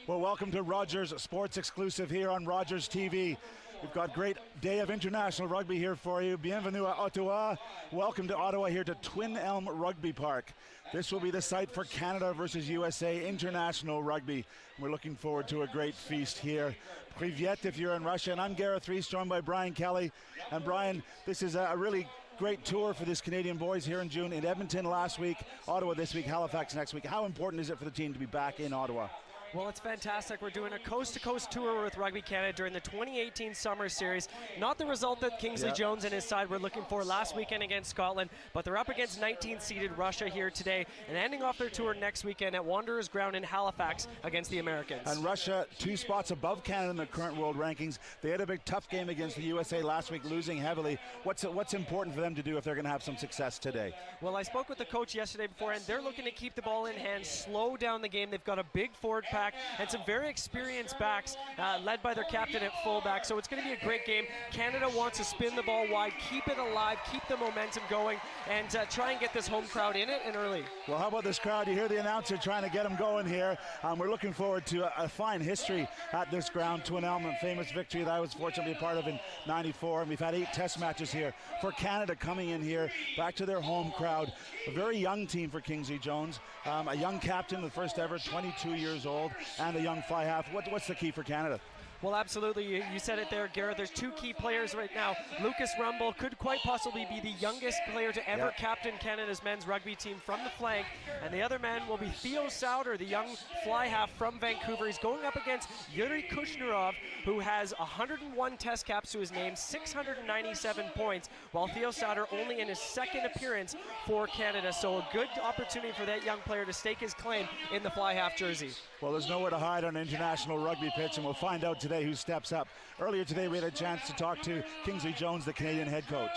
Well, welcome to Rogers Sports Exclusive here on Rogers TV. We've got a great day of international rugby here for you. Bienvenue à Ottawa. Welcome to Ottawa here to Twin Elm Rugby Park. This will be the site for Canada versus USA International Rugby. We're looking forward to a great feast here. Privyet if you're in Russia. And I'm Gareth Rees, joined by Brian Kelly. And Brian, this is a really great tour for this Canadian boys here in June. In Edmonton last week, Ottawa this week, Halifax next week. How important is it for the team to be back in Ottawa? Well, it's fantastic. We're doing a coast-to-coast tour with Rugby Canada during the 2018 Summer Series. Not the result that Kingsley Jones and his side were looking for last weekend against Scotland, but they're up against 19th-seeded Russia here today and ending off their tour next weekend at Wanderers Ground in Halifax against the Americans. And Russia, 2 spots above Canada in the current world rankings. They had a big tough game against the USA last week, losing heavily. What's important for them to do if they're going to have some success today? Well, I spoke with the coach yesterday beforehand. They're looking to keep the ball in hand, slow down the game. They've got a big forward pack and some very experienced backs led by their captain at fullback, so it's going to be a great game. Canada wants to spin the ball wide, keep it alive, keep the momentum going, and try and get this home crowd in it and early. Well, how about this crowd? You hear the announcer trying to get them going here. We're looking forward to a fine history at this ground. Twin Elm, a famous victory that I was fortunate to be a part of in '94, and we've had 8 test matches here for Canada coming in here, back to their home crowd. A very young team for Kingsley Jones, a young captain, the first ever, 22 years old, and a young fly half. What's the key for Canada? Well, absolutely. You said it there, Garrett. There's 2 key players right now. Lucas Rumble could quite possibly be the youngest player to ever captain Canada's men's rugby team from the flank. And the other man will be Theo Sauter, the young fly half from Vancouver. He's going up against Yuri Kushnerov, who has 101 test caps to his name, 697 points, while Theo Sauter only in his 2nd appearance for Canada. So a good opportunity for that young player to stake his claim in the fly half jersey. Well, there's nowhere to hide on an international rugby pitch, and we'll find out today who steps up. Earlier today, we had a chance to talk to Kingsley Jones, the Canadian head coach.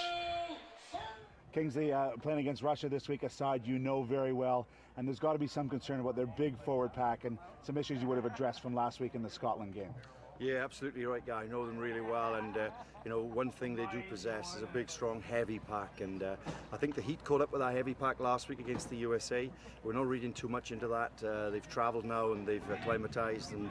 Kingsley, playing against Russia this week, a side you know very well, and there's got to be some concern about their big forward pack and some issues you would have addressed from last week in the Scotland game. Yeah, absolutely right, guy. I know them really well, and one thing they do possess is a big, strong, heavy pack, and I think the Heat caught up with that heavy pack last week against the USA. We're not reading too much into that. They've travelled now and they've acclimatised, and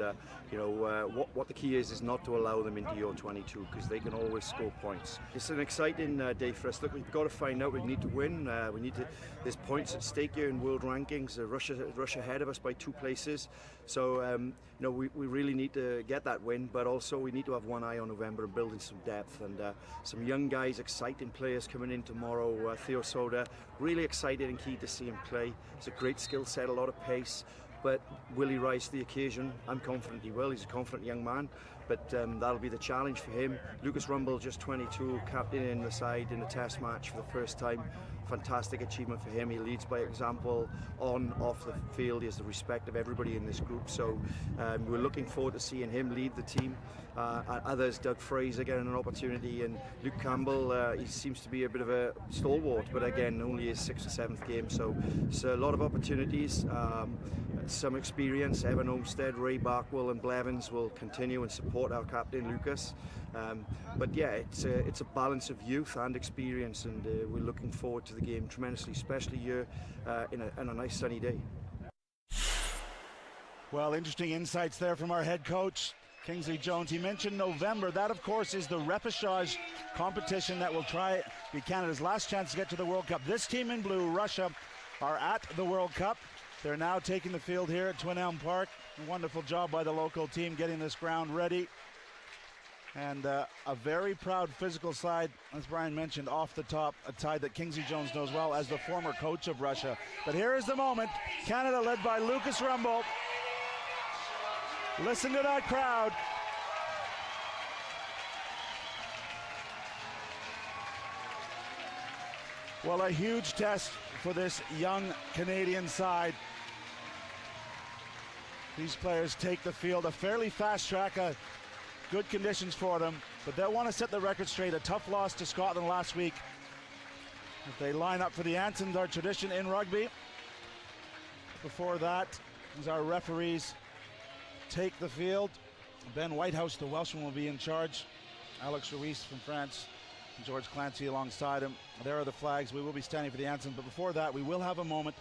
what the key is not to allow them into your 22, because they can always score points. It's an exciting day for us. Look, we've got to find out. We need to win. There's points at stake here in world rankings. Russia ahead of us by 2 places, so we really need to get that win. But also we need to have one eye on November and building some depth, and some young guys, exciting players coming in tomorrow. Theo Sauter, really excited and keen to see him play. It's a great skill set, a lot of pace, but will he rise to the occasion? I'm confident he will. He's a confident young man, but that'll be the challenge for him. Lucas Rumble, just 22, captain in the side in a test match for the first time. Fantastic achievement for him. He leads by example on, off the field. He has the respect of everybody in this group, so we're looking forward to seeing him lead the team. Others, Doug Fraser getting an opportunity, and Luke Campbell, he seems to be a bit of a stalwart, but again, only his 6th or 7th game, so it's a lot of opportunities, some experience. Evan Olmsted, Ray Barkwell and Blevins will continue and support our captain Lucas, but yeah, it's a balance of youth and experience, and we're looking forward to the game tremendously, especially here in a nice sunny day. Well, interesting insights there from our head coach, Kingsley Jones. He mentioned November. That, of course, is the repechage competition that will be Canada's last chance to get to the World Cup. This team in blue, Russia, are at the World Cup. They're now taking the field here at Twin Elm Park. A wonderful job by the local team getting this ground ready. And a very proud physical side, as Brian mentioned, off the top, a side that Kingsley Jones knows well as the former coach of Russia. But here is the moment. Canada led by Lucas Rumble. Listen to that crowd. Well, a huge test for this young Canadian side. These players take the field, a fairly fast track, good conditions for them, but they'll want to set the record straight. A tough loss to Scotland last week. If they line up for the anthems, our tradition in rugby. Before that, as our referees take the field, Ben Whitehouse, the Welshman, will be in charge. Alex Ruiz from France, and George Clancy alongside him. There are the flags. We will be standing for the anthem, but before that, we will have a moment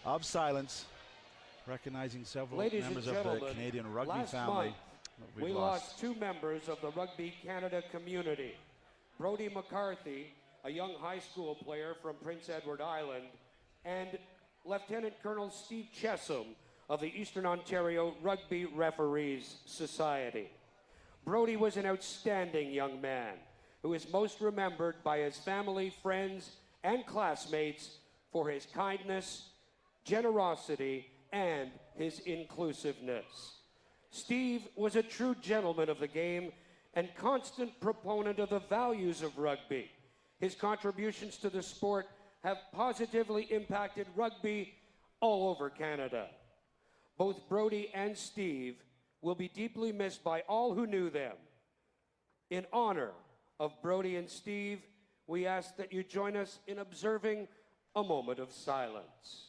of silence recognizing several Ladies members and of the gentlemen, Canadian rugby last family. month, We've we lost. lost 2 members of the Rugby Canada community. Brodie McCarthy, a young high school player from Prince Edward Island, and Lieutenant Colonel Steve Chessum of the Eastern Ontario Rugby Referees Society. Brodie was an outstanding young man who is most remembered by his family, friends, and classmates for his kindness, generosity, and his inclusiveness. Steve was a true gentleman of the game and constant proponent of the values of rugby. His contributions to the sport have positively impacted rugby all over Canada. Both Brodie and Steve will be deeply missed by all who knew them. In honor of Brodie and Steve, we ask that you join us in observing a moment of silence.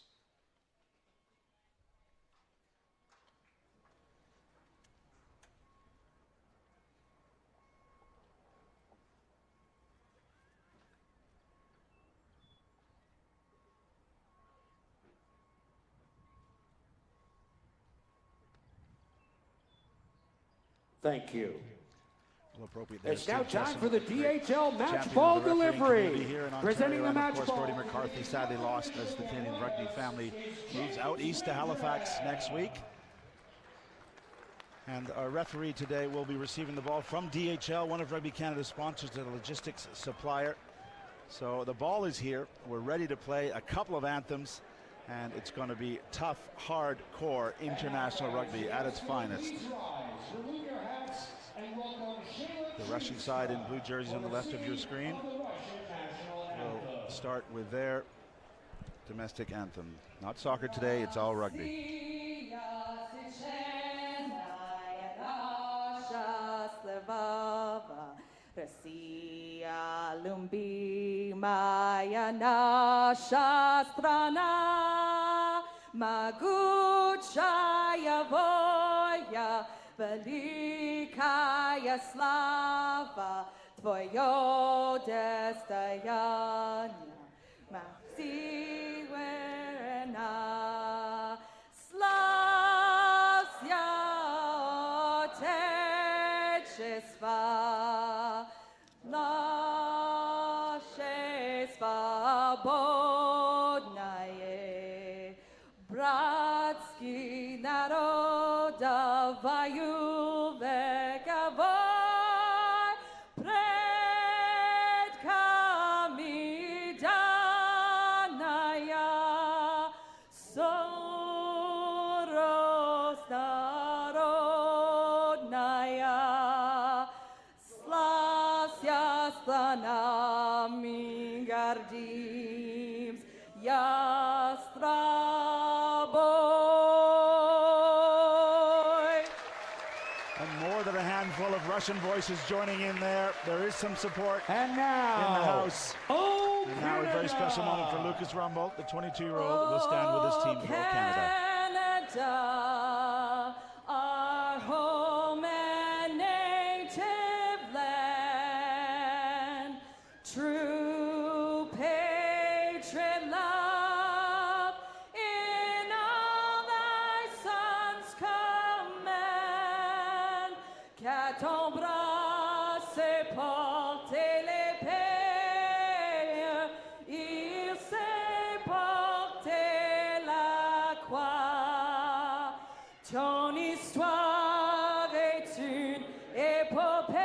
Thank you. It's now time for the DHL match ball delivery. Presenting the match ball. Brodie McCarthy sadly lost as the Canadian rugby family moves out east to Halifax next week. And our referee today will be receiving the ball from DHL, one of Rugby Canada's sponsors, the logistics supplier. So the ball is here. We're ready to play a couple of anthems, and it's going to be tough, hardcore international rugby at its finest. The Russian side in blue jerseys on the left of your screen will start with their domestic anthem. Not soccer today, it's all rugby. Россия любимая наша страна, могучая воя, великая слава, твое достояние, Макси верена. Славься, Отечество, наше свободное, братский народ, воюй вековой, предками данная, сорость народная, славься страна, мы гордимся, я с тобой. And more than a handful of Russian voices joining in there. There is some support And in now, the house. oh, And now a very special moment for Lucas Rumble, the 22-year-old, will stand with his team for Canada. Canada, our home and native land, true patriot love in all thy sons command, qu'à ton bras se porter l'épée, il sait porter la croix. Ton histoire est une épopée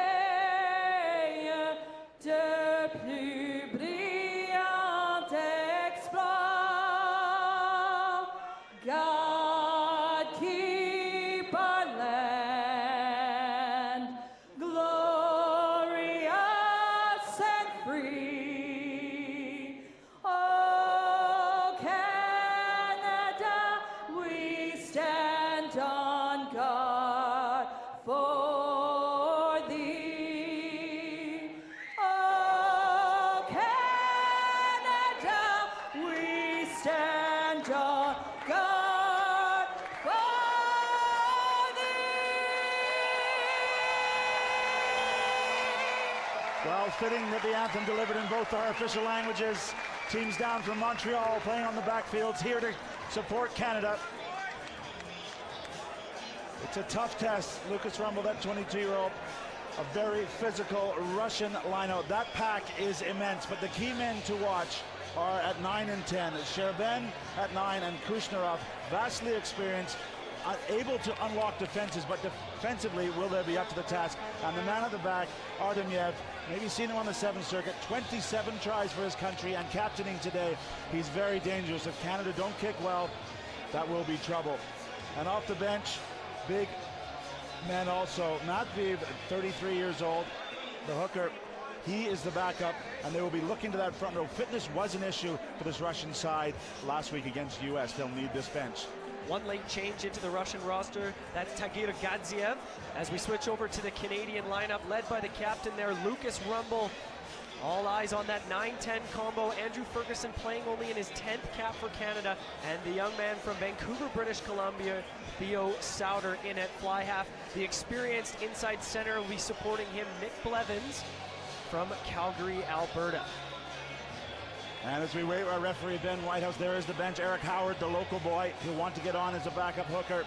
de plus brillants exploits. God keep our land glorious and free. Oh, Canada, we stand on guard for thee. Oh, Canada, we stand on guard for thee. Well, fitting that the anthem delivered in both our official languages. Teams down from Montreal playing on the backfields here to support Canada. It's a tough test. Lucas Rumble, that 22-year-old, a very physical Russian lineout. That pack is immense, but the key men to watch are at 9 and 10. Sherben at 9 and Kushnerov, vastly experienced, able to unlock defenses, but defensively, will they be up to the task? And the man at the back, Artemyev, maybe seen him on the 7th Circuit, 27 tries for his country and captaining today. He's very dangerous. If Canada don't kick well, that will be trouble. And off the bench, big men also. Matveev, 33 years old, the hooker. He is the backup, and they will be looking to that front row. Fitness was an issue for this Russian side last week against US. They'll need this bench. One late change into the Russian roster, that's Tagir Gadziev. As we switch over to the Canadian lineup, led by the captain there, Lucas Rumble. All eyes on that 9-10 combo. Andrew Ferguson playing only in his 10th cap for Canada, and the young man from Vancouver, British Columbia, Theo Sauter, in at fly half. The experienced inside center will be supporting him, Nick Blevins from Calgary, Alberta. And as we wait our referee, Ben Whitehouse, there is the bench. Eric Howard, the local boy, who'll want to get on as a backup hooker.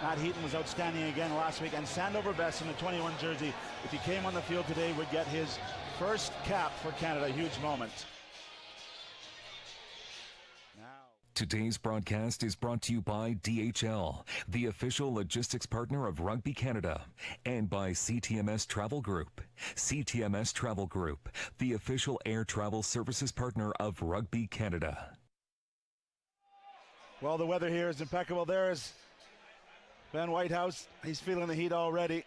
Matt Heaton was outstanding again last week. And Sandover Best in the 21 jersey, if he came on the field today, would get his first cap for Canada. Huge moment. Today's broadcast is brought to you by DHL, the official logistics partner of Rugby Canada, and by CTMS Travel Group. CTMS Travel Group, the official air travel services partner of Rugby Canada. Well, the weather here is impeccable. There is Ben Whitehouse. He's feeling the heat already.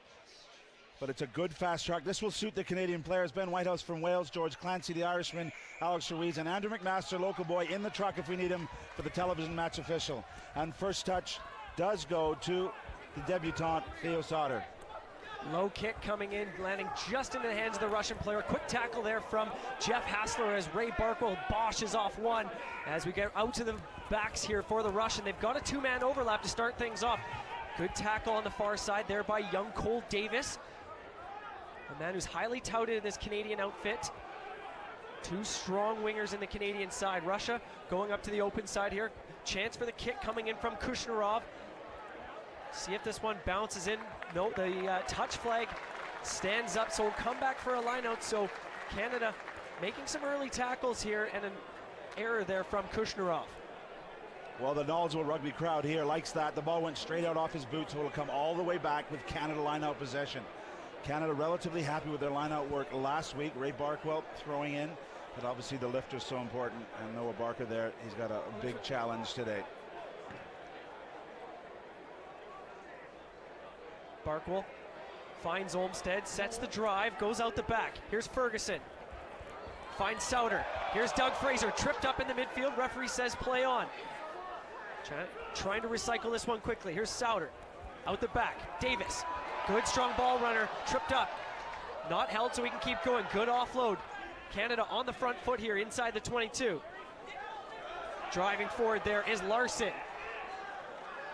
But it's a good fast track. This will suit the Canadian players. Ben Whitehouse from Wales, George Clancy, the Irishman, Alex Ruiz, and Andrew McMaster, local boy, in the truck if we need him for the television match official. And first touch does go to the debutant, Theo Sauter. Low kick coming in, landing just into the hands of the Russian player. Quick tackle there from Jeff Hassler as Ray Barkwell boshes off one. As we get out to the backs here for the Russian, they've got a two-man overlap to start things off. Good tackle on the far side there by young Cole Davis, a man who's highly touted in this Canadian outfit. Two strong wingers in the Canadian side. Russia going up to the open side here. Chance for the kick coming in from Kushnerov. See if this one bounces in. No, the touch flag stands up, so we'll come back for a lineout. So Canada making some early tackles here, and an error there from Kushnerov. Well, the knowledgeable rugby crowd here likes that. The ball went straight out off his boot, so it'll come all the way back with Canada lineout possession. Canada relatively happy with their lineout work last week. Ray Barkwell throwing in, but obviously the lift is so important, and Noah Barker there, he's got a big challenge today. Barkwell finds Olmsted, sets the drive, goes out the back. Here's Ferguson. Finds Sauter. Here's Doug Fraser, tripped up in the midfield. Referee says play on. Trying to recycle this one quickly. Here's Sauter. Out the back. Davis. Good strong ball runner. Tripped up. Not held so we can keep going. Good offload. Canada on the front foot here inside the 22. Driving forward there is Larson.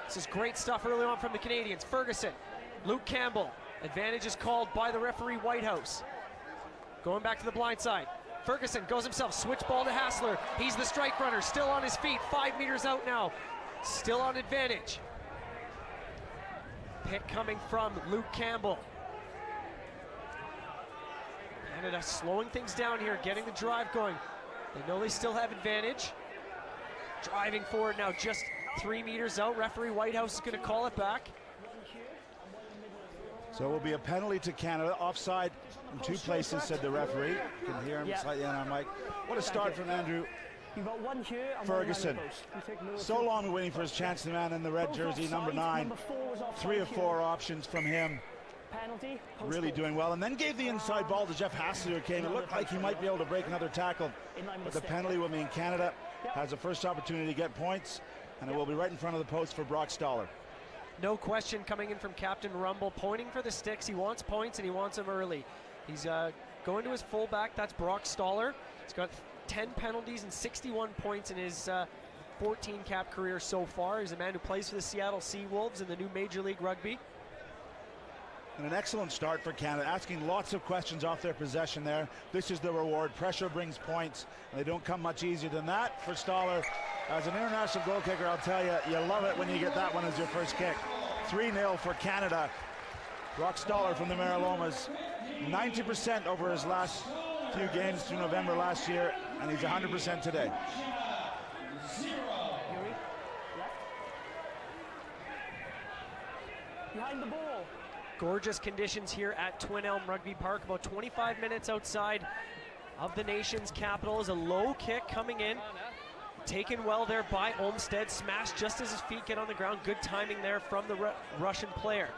This is great stuff early on from the Canadians. Ferguson. Luke Campbell. Advantage is called by the referee Whitehouse. Going back to the blind side. Ferguson goes himself. Switch ball to Hassler. He's the strike runner. Still on his feet. 5 meters out now. Still on advantage. Pick coming from Luke Campbell. Canada slowing things down here, getting the drive going. They know they still have advantage. Driving forward now, just 3 meters out. Referee Whitehouse is going to call it back. So it will be a penalty to Canada. Offside in two places, said the referee. You can hear him slightly on our mic. What a start from Andrew Ferguson. So long waiting for his chance, the man in the red jersey, number 9. 3 of 4 options from him. Really doing well. And then gave the inside ball to Jeff Hassler, who came. It looked like he might be able to break another tackle. But the penalty will mean Canada has a first opportunity to get points. And it will be right in front of the post for Brock Stoller. No question coming in from Captain Rumble, pointing for the sticks. He wants points and he wants them early. He's going to his fullback, that's Brock Stoller. He's got 10 penalties and 61 points in his 14 cap career so far. He's a man who plays for the Seattle Seawolves in the new Major League Rugby. And an excellent start for Canada, asking lots of questions off their possession there. This is the reward. Pressure brings points, and they don't come much easier than that for Stoller. As an international goal kicker, I'll tell you, you love it when you get that one as your first kick. 3-0 for Canada. Brock Stoller from the Marilomas, 90% over his last few games through November last year, and he's 100% today. Behind the ball. Gorgeous conditions here at Twin Elm Rugby Park, about 25 minutes outside of the nation's capital. Is a low kick coming in, taken well there by Olmsted, smashed just as his feet get on the ground. Good timing there from the Russian player.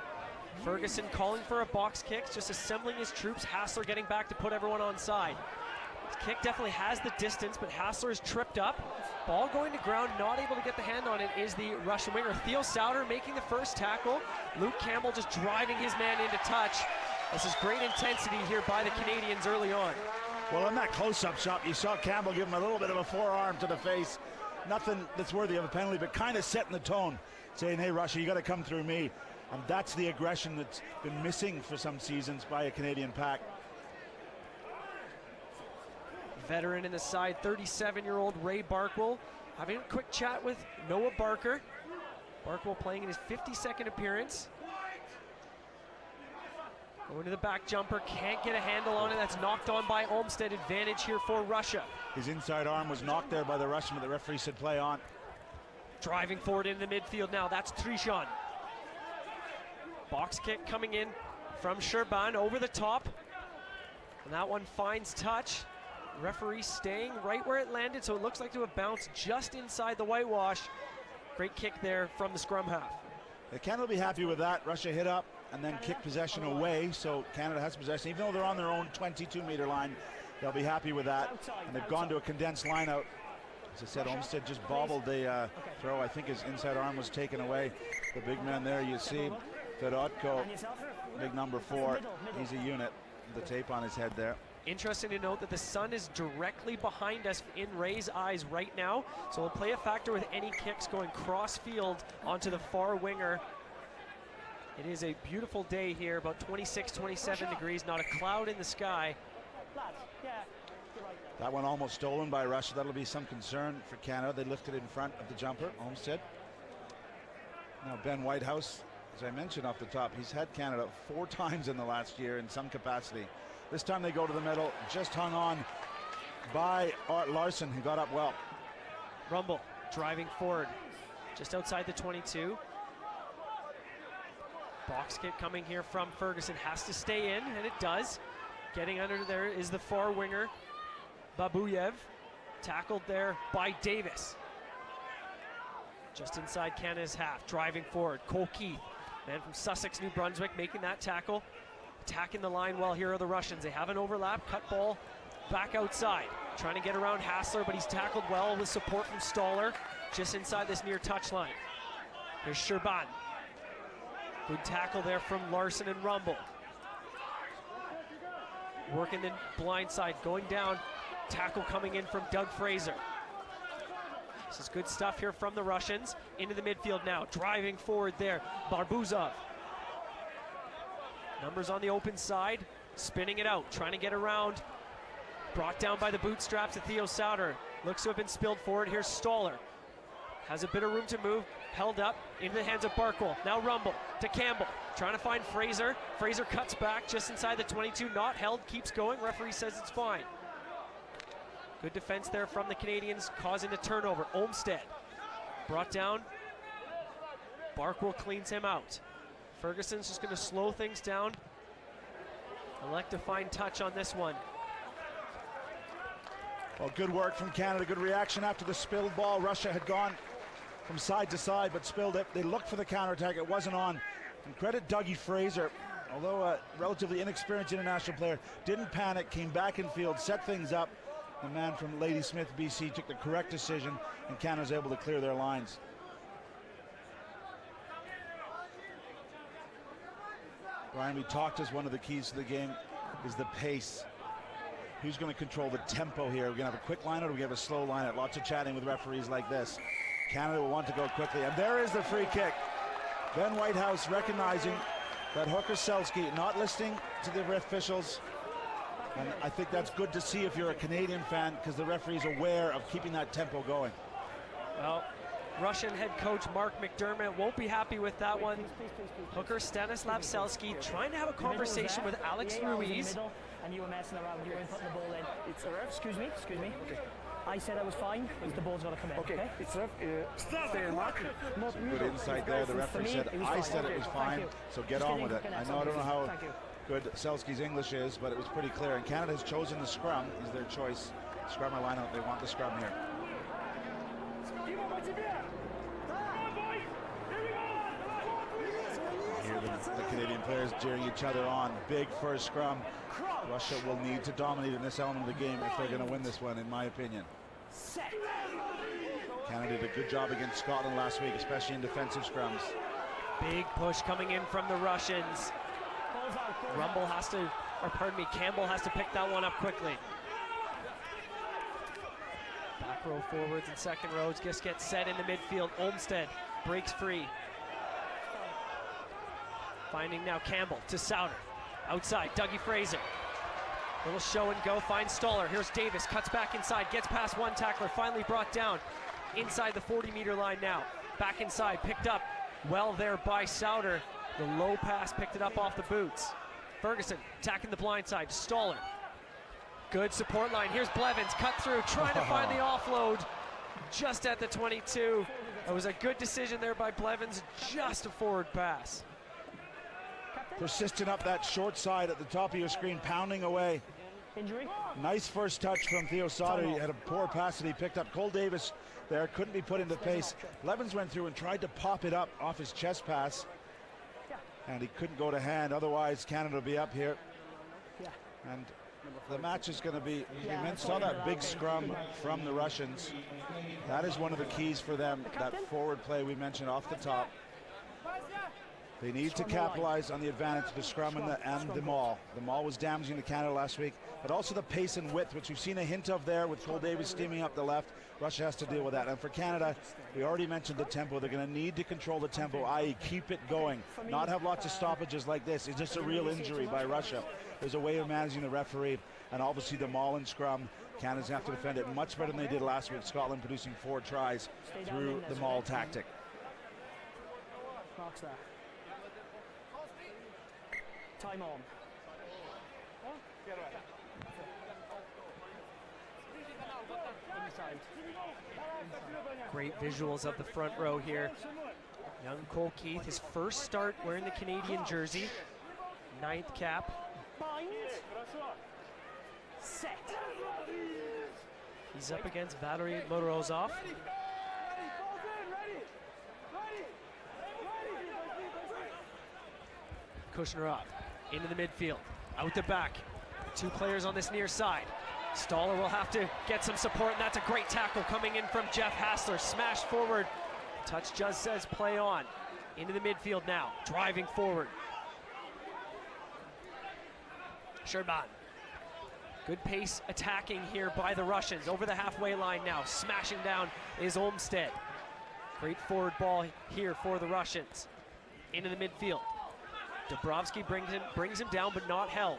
Ferguson calling for a box kick, just assembling his troops. Hassler getting back to put everyone on side. His kick definitely has the distance, but Hassler is tripped up. Ball going to ground, not able to get the hand on it is the Russian winger. Theo Sauter making the first tackle. Luke Campbell just driving his man into touch. This is great intensity here by the Canadians early on. Well, in that close-up shot, you saw Campbell give him a little bit of a forearm to the face. Nothing that's worthy of a penalty, but kind of setting the tone, saying, hey, Russia, you got to come through me. And that's the aggression that's been missing for some seasons by a Canadian pack. Veteran in the side, 37-year-old Ray Barkwell, having a quick chat with Noah Barker. Barkwell playing in his 52nd appearance. Going to the back jumper, can't get a handle on it. That's knocked on by Olmsted. Advantage here for Russia. His inside arm was knocked there by the Russian, but the referee said play on. Driving forward into the midfield now, that's Trishan. Box kick coming in from Sherban over the top. And that one finds touch. Referee staying right where it landed, so it looks like to have bounced just inside the whitewash. Great kick there from the scrum half. Canada will be happy with that. Russia hit up and then kick possession away, so Canada has possession. Even though they're on their own 22-meter line, they'll be happy with that. And they've gone to a condensed line out. As I said, Olmsted just bobbled the throw. I think his inside arm was taken away. The big man there, you see, Fedotko, big number 4. He's a unit. The tape on his head there. Interesting to note that the sun is directly behind us in Ray's eyes right now, so it'll play a factor with any kicks going cross field onto the far winger. It is a beautiful day here, about 26, 27 degrees, not a cloud in the sky. That one almost stolen by Russia. That'll be some concern for Canada. They lifted it in front of the jumper, Olmsted. Now Ben Whitehouse, as I mentioned off the top, he's had Canada 4 times in the last year in some capacity. This time they go to the middle, just hung on by Art Larson, who got up well. Rumble driving forward, just outside the 22. Box kick coming here from Ferguson, has to stay in, and it does. Getting under there is the far winger, Babuyev, tackled there by Davis. Just inside Canada's half, driving forward, Cole Keith, man from Sussex, New Brunswick, making that tackle. Attacking the line well here are the Russians. They have an overlap, cut ball back outside. Trying to get around Hassler, but he's tackled well with support from Stoller just inside this near touch line. Here's Sherban. Good tackle there from Larson and Rumble. Working the blind side, going down. Tackle coming in from Doug Fraser. This is good stuff here from the Russians. Into the midfield now, driving forward there, Barbuzov. Numbers on the open side, spinning it out, trying to get around. Brought down by the bootstraps of Theo Sauter. Looks to have been spilled forward. Here's Stoller. Has a bit of room to move, held up into the hands of Barkwell. Now Rumble to Campbell, trying to find Fraser. Fraser cuts back just inside the 22, not held, keeps going. Referee says it's fine. Good defense there from the Canadians, causing the turnover. Olmsted brought down. Barkwell cleans him out. Ferguson's just going to slow things down. Elect to find touch on this one. Well, good work from Canada. Good reaction after the spilled ball. Russia had gone from side to side, but spilled it. They looked for the counterattack. It wasn't on. And credit Dougie Fraser, although a relatively inexperienced international player, didn't panic, came back in field, set things up. The man from Ladysmith, BC, took the correct decision, and Canada's able to clear their lines. Brian, we talked as one of the keys to the game is the pace. Who's going to control the tempo here? We're going to have a quick line, or do we have a slow line? Lots of chatting with referees like this. Canada will want to go quickly, and there is the free kick. Ben Whitehouse recognizing that Hooker Selski not listening to the officials, and I think that's good to see if you're a Canadian fan, because the referee's aware of keeping that tempo going. Well, Russian head coach Mark McDermott won't be happy with that one. Hooker Stanislav Selski trying to have a conversation with Alex Ruiz. And you were messing around, you weren't putting the ball in. It's a ref. Excuse me. Okay. I said I was fine, the ball's got to come in. Okay. It's ref. Stay in mark. Good insight there. The referee said, I said it was fine, so get on with it. I don't know how good Selski's English is, but it was pretty clear. And Canada has chosen the scrum is their choice. Scrummer lineup, they want the scrum here. Here the Canadian players cheering each other on. Big first scrum. Russia will need to dominate in this element of the game if they're going to win this one, in my opinion. Canada did a good job against Scotland last week, especially in defensive scrums. Big push coming in from the Russians. Campbell has to pick that one up quickly. Back row forwards and second rows just get set in the midfield. Olmsted breaks free. Finding now Campbell to Souter. Outside, Dougie Fraser. Little show and go, finds Stoller. Here's Davis, cuts back inside, gets past one tackler, finally brought down inside the 40-meter line now. Back inside, picked up well there by Souter. The low pass picked it up off the boots. Ferguson attacking the blind side, Stoller. Good support line, here's Blevins, cut through, trying to find the offload just at the 22. It was a good decision there by Blevins, just a forward pass. Persistent up that short side at the top of your screen, pounding away. Injury? Nice first touch from Theo Sauter. He had a poor pass that he picked up. Cole Davis there couldn't be put into pace. Blevins went through and tried to pop it up off his chest pass, and he couldn't go to hand. Otherwise, Canada will be up here. And the match is going to be, you saw that big scrum from the Russians. That is one of the keys for them, that forward play we mentioned off the top. They need to capitalize on the advantage of the scrum and the maul. The maul was damaging to Canada last week, but also the pace and width, which we've seen a hint of there with Cole Davis steaming up the left. Russia has to deal with that. And for Canada, we already mentioned the tempo. They're going to need to control the tempo, i.e. keep it going, not have lots of stoppages like this. It's just a real injury by Russia. There's a way of managing the referee, and obviously the maul and scrum. Canada's going to have to defend it much better than they did last week. Scotland producing 4 tries through the maul tactic. Time on. Great visuals of the front row here. Young Cole Keith, his first start wearing the Canadian jersey. 9th cap. Bind. Set. He's up against Valery Morozov. Kushnerov into the midfield, out the back. 2 players on this near side. Stoller will have to get some support, and that's a great tackle coming in from Jeff Hassler. Smashed forward. Touch just says play on. Into the midfield now, driving forward. Sherban. Good pace attacking here by the Russians. Over the halfway line now, smashing down is Olmsted. Great forward ball here for the Russians. Into the midfield. Dabrowski brings him down, but not held.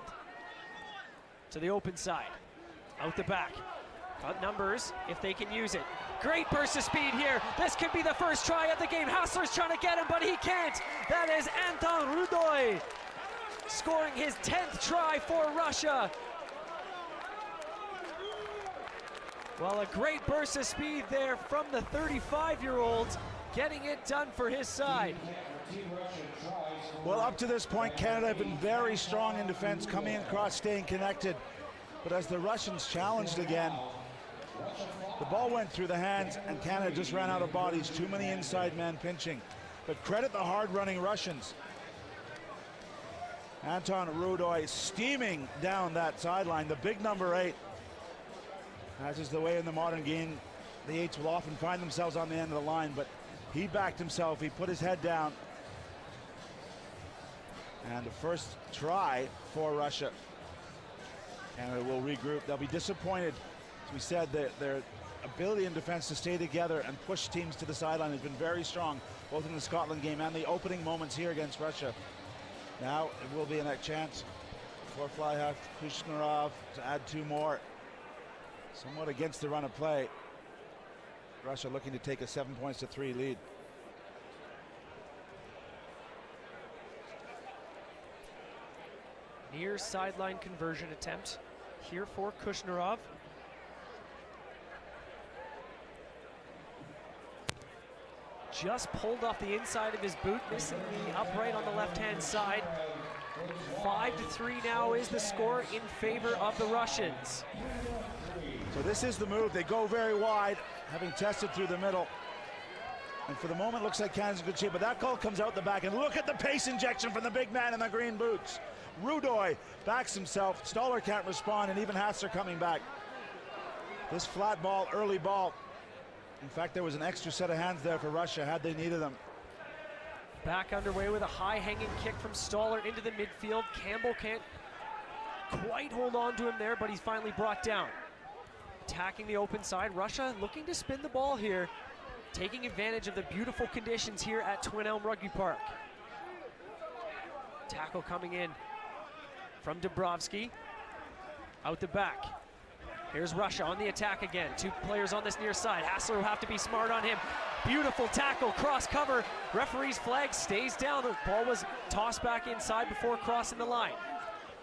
To the open side. Out the back. Got numbers if they can use it. Great burst of speed here. This could be the first try of the game. Hassler's trying to get him, but he can't. That is Anton Rudoy scoring his 10th try for Russia. Well, a great burst of speed there from the 35-year-old, getting it done for his side. Well, up to this point, Canada have been very strong in defense, coming across, staying connected. But as the Russians challenged again, the ball went through the hands and Canada just ran out of bodies. Too many inside men pinching. But credit the hard-running Russians. Anton Rudoy steaming down that sideline, the big number 8. As is the way in the modern game, the 8s will often find themselves on the end of the line, but he backed himself, he put his head down. And the first try for Russia. Canada will regroup. They'll be disappointed. As we said, their ability in defense to stay together and push teams to the sideline has been very strong, both in the Scotland game and the opening moments here against Russia. Now it will be a chance for Flyhalf Kushnerov to add 2 more. Somewhat against the run of play. Russia looking to take a 7-3 lead. Near sideline conversion attempt here for Kushnerov. Just pulled off the inside of his boot, missing the upright on the left-hand side. 5-3 now is the score in favor of the Russians. So this is the move. They go very wide, having tested through the middle. And for the moment, looks like Canada's in good shape, but that call comes out the back. And look at the pace injection from the big man in the green boots. Rudoy backs himself. Stoller can't respond, and even Hassler coming back. This flat ball, early ball. In fact, there was an extra set of hands there for Russia had they needed them. Back underway with a high-hanging kick from Stoller into the midfield. Campbell can't quite hold on to him there, but he's finally brought down. Attacking the open side. Russia looking to spin the ball here, taking advantage of the beautiful conditions here at Twin Elm Rugby Park. Tackle coming in from Dubrovsky. Out the back. Here's Russia on the attack again. Two players on this near side. Hassler will have to be smart on him. Beautiful tackle, cross cover. Referee's flag stays down. The ball was tossed back inside before crossing the line.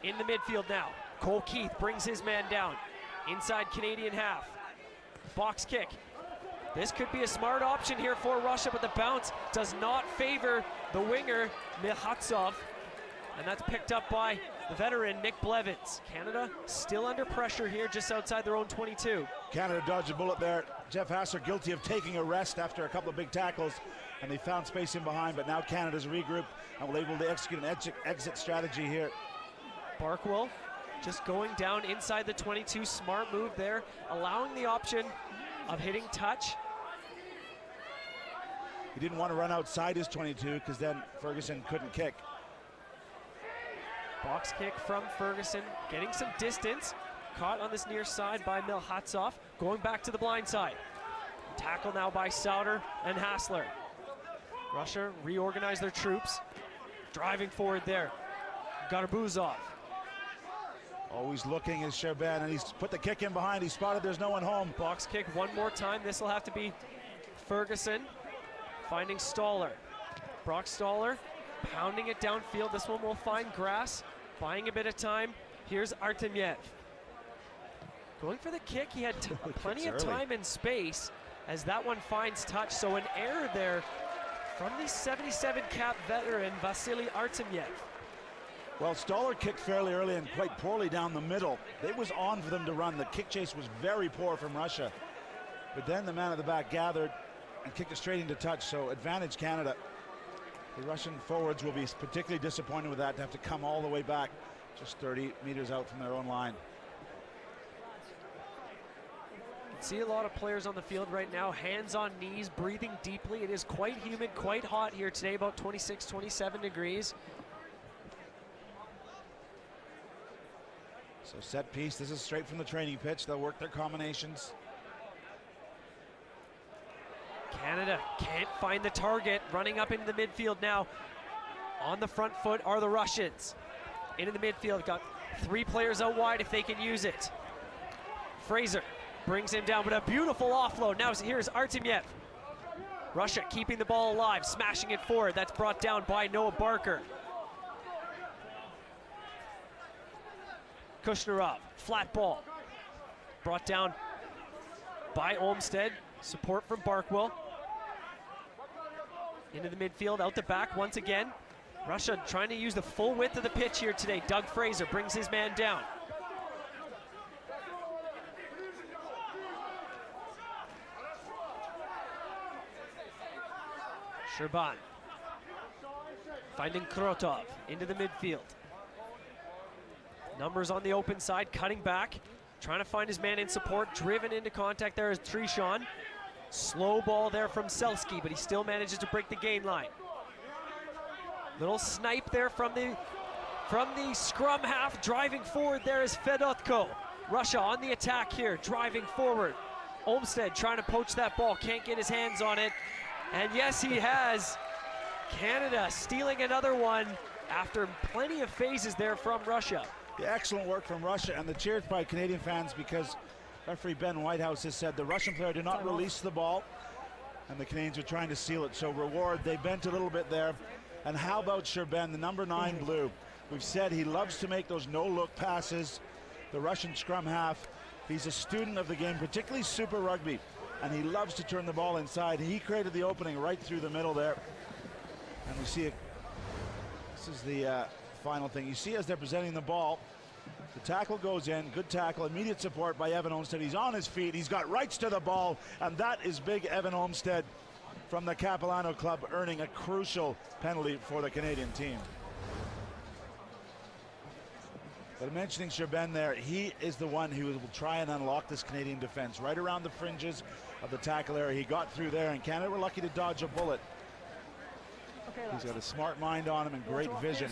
In the midfield now. Cole Keith brings his man down. Inside Canadian half. Box kick. This could be a smart option here for Russia, but the bounce does not favor the winger, Mikhatsov. And that's picked up by the veteran, Nick Blevins. Canada still under pressure here just outside their own 22. Canada dodged a bullet there. Jeff Hassler guilty of taking a rest after a couple of big tackles, and they found space in behind, but now Canada's regrouped and will able to execute an exit strategy here. Barkwell just going down inside the 22. Smart move there, allowing the option of hitting touch. He didn't want to run outside his 22 because then Ferguson couldn't kick. Box kick from Ferguson, getting some distance. Caught on this near side by Milhatsov, going back to the blind side. Tackle now by Sauter and Hassler. Russia reorganized their troops. Driving forward there, Garbuzov. Always looking is Sherban, and he's put the kick in behind. He spotted there's no one home. Box kick one more time. This will have to be Ferguson finding Stoller. Brock Stoller pounding it downfield. This one will find grass, buying a bit of time. Here's Artemyev. Going for the kick. He had plenty of time and space as that one finds touch. So an error there from the 77 cap veteran, Vasily Artemyev. Well, Stoller kicked fairly early and quite poorly down the middle. It was on for them to run. The kick chase was very poor from Russia. But then the man at the back gathered and kicked it straight into touch. So advantage Canada. The Russian forwards will be particularly disappointed with that, to have to come all the way back just 30 meters out from their own line. You can see a lot of players on the field right now, hands on knees, breathing deeply. It is quite humid, quite hot here today, about 26, 27 degrees. So set piece, this is straight from the training pitch. They'll work their combinations. Canada can't find the target. Running up into the midfield now. On the front foot are the Russians. Into the midfield, got three players out wide if they can use it. Fraser brings him down, but a beautiful offload. Now here's Artemyev. Russia keeping the ball alive, smashing it forward. That's brought down by Noah Barker. Kushnerov, flat ball. Brought down by Olmsted. Support from Barkwell. Into the midfield, out the back once again. Russia trying to use the full width of the pitch here today. Doug Fraser brings his man down. Sherban finding Krotov into the midfield. Numbers on the open side, cutting back, trying to find his man in support. Driven into contact there is Trishon. Slow ball there from Selski, but he still manages to break the gain line. Little snipe there from the scrum half. Driving forward there is Fedotko. Russia on the attack here, driving forward. Olmsted trying to poach that ball, can't get his hands on it. And yes, he has. Canada stealing another one after plenty of phases there from Russia. Yeah, excellent work from Russia, and the cheers by Canadian fans, because Referee Ben Whitehouse has said the Russian player did not release the ball, and the Canadians are trying to seal it. So reward, they bent a little bit there. And how about Sherbin, the number 9 blue? We've said he loves to make those no-look passes. The Russian scrum half, he's a student of the game, particularly Super Rugby, and he loves to turn the ball inside. He created the opening right through the middle there. And we see it. This is the final thing. You see as they're presenting the ball, the tackle goes in, good tackle, immediate support by Evan Olmsted. He's on his feet, he's got rights to the ball, and that is big Evan Olmsted from the Capilano club, earning a crucial penalty for the Canadian team. But mentioning Sherbin there, he is the one who will try and unlock this Canadian defense right around the fringes of the tackle area. He got through there, and Canada were lucky to dodge a bullet. He's got a smart mind on him and great vision.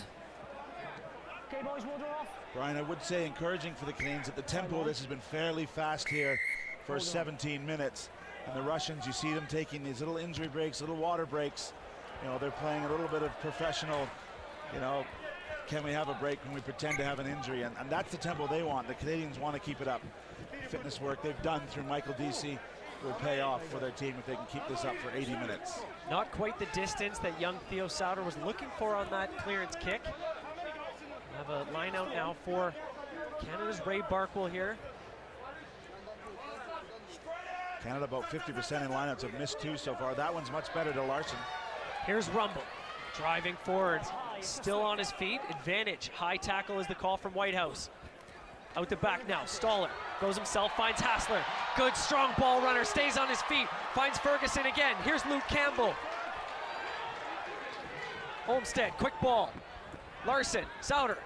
Okay, boys, water off. Brian, I would say encouraging for the Canadians at the tempo. This has been fairly fast here for 17 minutes. And the Russians, you see them taking these little injury breaks, little water breaks. You know, they're playing a little bit of professional, you know, can we have a break when we pretend to have an injury? And that's the tempo they want. The Canadians want to keep it up. Fitness work they've done through Michael Deasy will pay off for their team if they can keep this up for 80 minutes. Not quite the distance that young Theo Sauter was looking for on that clearance kick. Have a line out now for Canada's Ray Barkwell here. Canada about 50% in lineouts, have missed 2 so far. That one's much better to Larson. Here's Rumble, driving forward, still on his feet. Advantage, high tackle is the call from Whitehouse. Out the back now, Stoller goes himself, finds Hassler. Good strong ball runner, stays on his feet, finds Ferguson again. Here's Luke Campbell. Olmsted, quick ball. Larson, Sauter.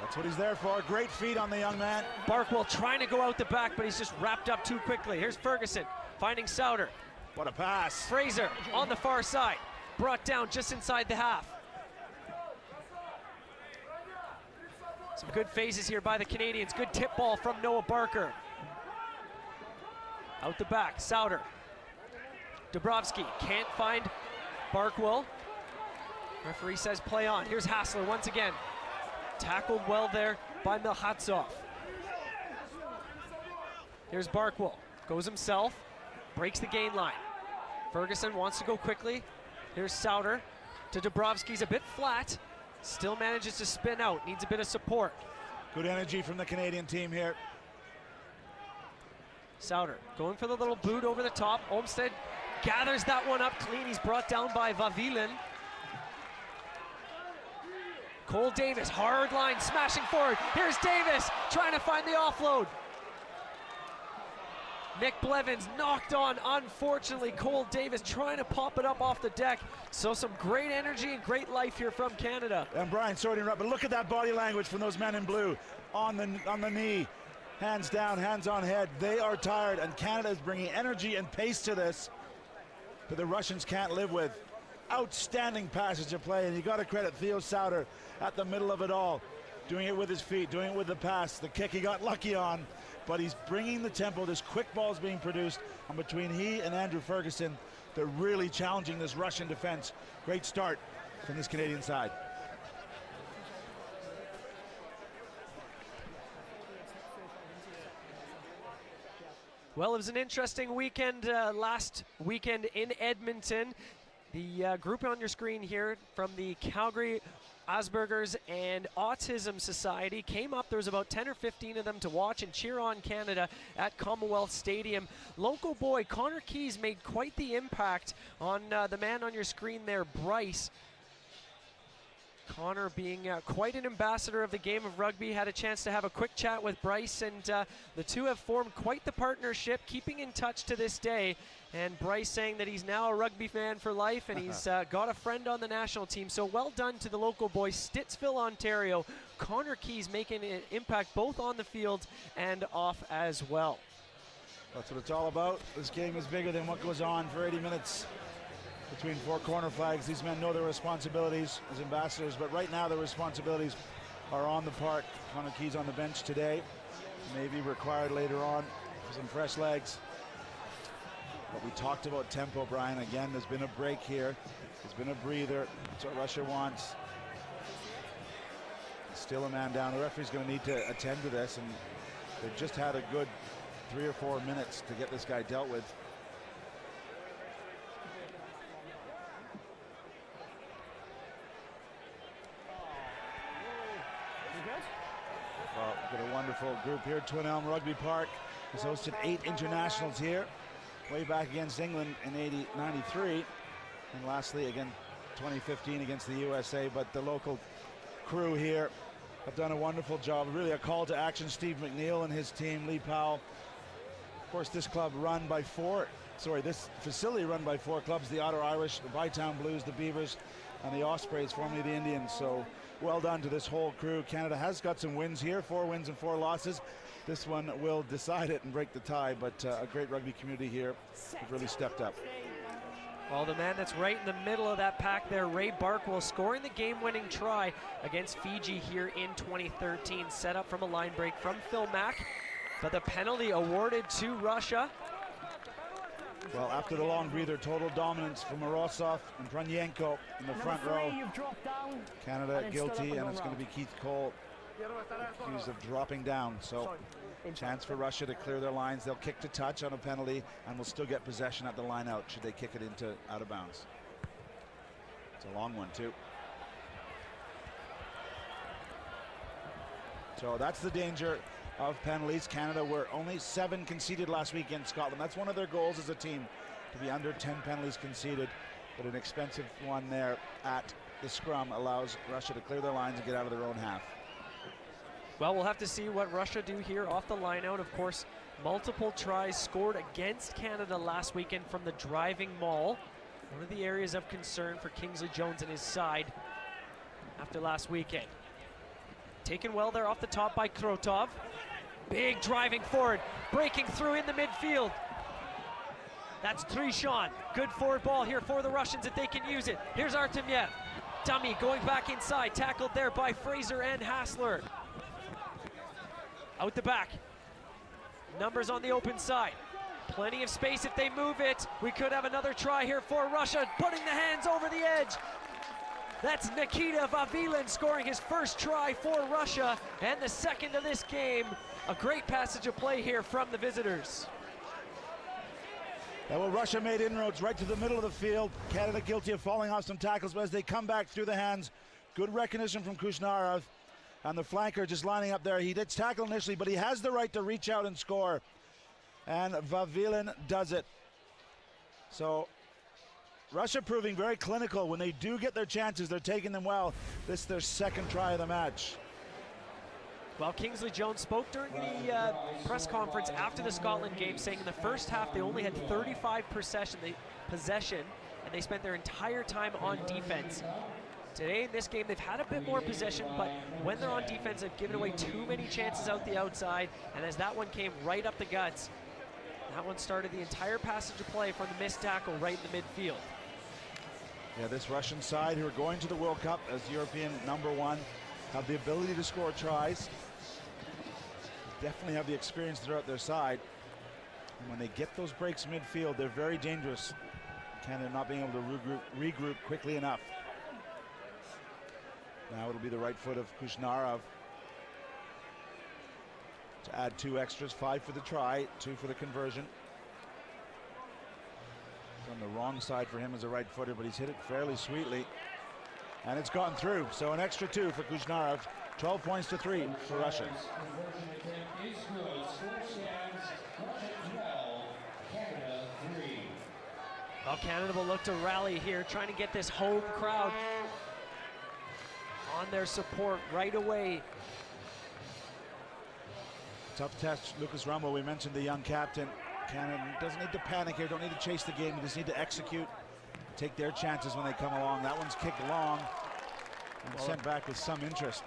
That's what he's there for. Great feet on the young man. Barkwell trying to go out the back, but he's just wrapped up too quickly. Here's Ferguson finding Sauter. What a pass. Fraser on the far side, brought down just inside the half. Some good phases here by the Canadians. Good tip ball from Noah Barker. Out the back, Sauter. Dabrowski can't find Barkwell. Referee says play on. Here's Hassler once again. Tackled well there by Milhatsov. Here's Barkwell, goes himself, breaks the gain line. Ferguson wants to go quickly. Here's Sauter to Dabrowski's a bit flat. Still manages to spin out, needs a bit of support. Good energy from the Canadian team here. Sauter going for the little boot over the top. Olmsted gathers that one up clean. He's brought down by Vavilin. Cole Davis, hard line, smashing forward. Here's Davis trying to find the offload. Nick Blevins knocked on, unfortunately. Cole Davis trying to pop it up off the deck. So some great energy and great life here from Canada. And Brian, sorry to interrupt, but look at that body language from those men in blue. On the knee, hands down, hands on head. They are tired, and Canada is bringing energy and pace to this that the Russians can't live with. Outstanding passage of play, and you got to credit Theo Sauter at the middle of it all, doing it with his feet, doing it with the pass. The kick he got lucky on, but he's bringing the tempo. This quick ball is being produced, and between he and Andrew Ferguson, they're really challenging this Russian defense. Great start from this Canadian side. Well, it was an interesting weekend last weekend in Edmonton. The group on your screen here from the Calgary Asperger's and Autism Society came up. There was about 10 or 15 of them to watch and cheer on Canada at Commonwealth Stadium. Local boy Connor Keys made quite the impact on the man on your screen there, Bryce. Connor being quite an ambassador of the game of rugby, had a chance to have a quick chat with Bryce, and the two have formed quite the partnership, keeping in touch to this day. And Bryce saying that he's now a rugby fan for life, and he's got a friend on the national team. So well done to the local boy, Stittsville, Ontario. Connor Keys making an impact both on the field and off as well. That's what it's all about. This game is bigger than what goes on for 80 minutes between 4 corner flags. These men know their responsibilities as ambassadors, but right now their responsibilities are on the park. Connor Keys on the bench today, maybe required later on for some fresh legs. But we talked about tempo, Brian. Again, there's been a break here. There's been a breather. That's what Russia wants. Still a man down. The referee's going to need to attend to this, and they've just had a good 3 or 4 minutes to get this guy dealt with. Well, we've got a wonderful group here. Twin Elm Rugby Park has hosted 8 internationals here, way back against England in '93, and lastly again 2015 against the USA. But the local crew here have done a wonderful job. Really a call to action. Steve McNeil and his team, Lee Powell. Of course, this facility run by 4 clubs: the Ottawa Irish, the Bytown Blues, the Beavers, and the Ospreys, formerly the Indians. So well done to this whole crew. Canada has got some wins here, 4 wins and 4 losses. This one will decide it and break the tie, but a great rugby community here has really stepped up. Well, the man that's right in the middle of that pack there, Ray Barkwell, scoring the game-winning try against Fiji here in 2013. Set up from a line break from Phil Mack, but the penalty awarded to Russia. Well, after the long breather, total dominance from Morozov and Prunyenko in the front row. Canada guilty, and it's going to be Keith Cole accused of dropping down. So chance for Russia to clear their lines. They'll kick to touch on a penalty and will still get possession at the line out should they kick it into out of bounds. It's a long one too. So that's the danger of penalties. Canada were only 7 conceded last week in Scotland. That's one of their goals as a team, to be under 10 penalties conceded, but an expensive one there at the scrum allows Russia to clear their lines and get out of their own half. Well, we'll have to see what Russia do here off the line out. Of course, multiple tries scored against Canada last weekend from the driving maul. One of the areas of concern for Kingsley Jones and his side after last weekend. Taken well there off the top by Krotov. Big driving forward, breaking through in the midfield. That's Trishan. Good forward ball here for the Russians if they can use it. Here's Artemyev. Dummy going back inside, tackled there by Fraser and Hassler. Out the back. Numbers on the open side. Plenty of space if they move it. We could have another try here for Russia, putting the hands over the edge. That's Nikita Vavilin scoring his first try for Russia and the second of this game. A great passage of play here from the visitors. Yeah, well, Russia made inroads right to the middle of the field. Canada guilty of falling off some tackles, but as they come back through the hands, good recognition from Kushnarov. And the flanker just lining up there. He did tackle initially, but he has the right to reach out and score. And Vavilin does it. So Russia proving very clinical. When they do get their chances, they're taking them well. This is their second try of the match. Well, Kingsley Jones spoke during the press conference after the Scotland game, saying in the first half they only had 35 possession, and they spent their entire time on defense. Today in this game, they've had a bit more possession, but when they're on defense, they've given away too many chances out the outside, and as that one came right up the guts, that one started the entire passage of play from the missed tackle right in the midfield. Yeah, this Russian side, who are going to the World Cup as European #1, have the ability to score tries. Definitely have the experience throughout their side. And when they get those breaks midfield, they're very dangerous. Canada not being able to regroup quickly enough. Now it'll be the right foot of Kushnarov to add 2 extras, 5 for the try, 2 for the conversion. It's on the wrong side for him as a right footer, but he's hit it fairly sweetly. And it's gone through, so an extra 2 for Kushnarov. 12 points to 3 for Russia. Well, Canada will look to rally here, trying to get this home crowd on their support right away. Tough test, Lucas Rumble. We mentioned the young captain. Canada doesn't need to panic here, don't need to chase the game, you just need to execute, take their chances when they come along. That one's kicked long and sent back with some interest.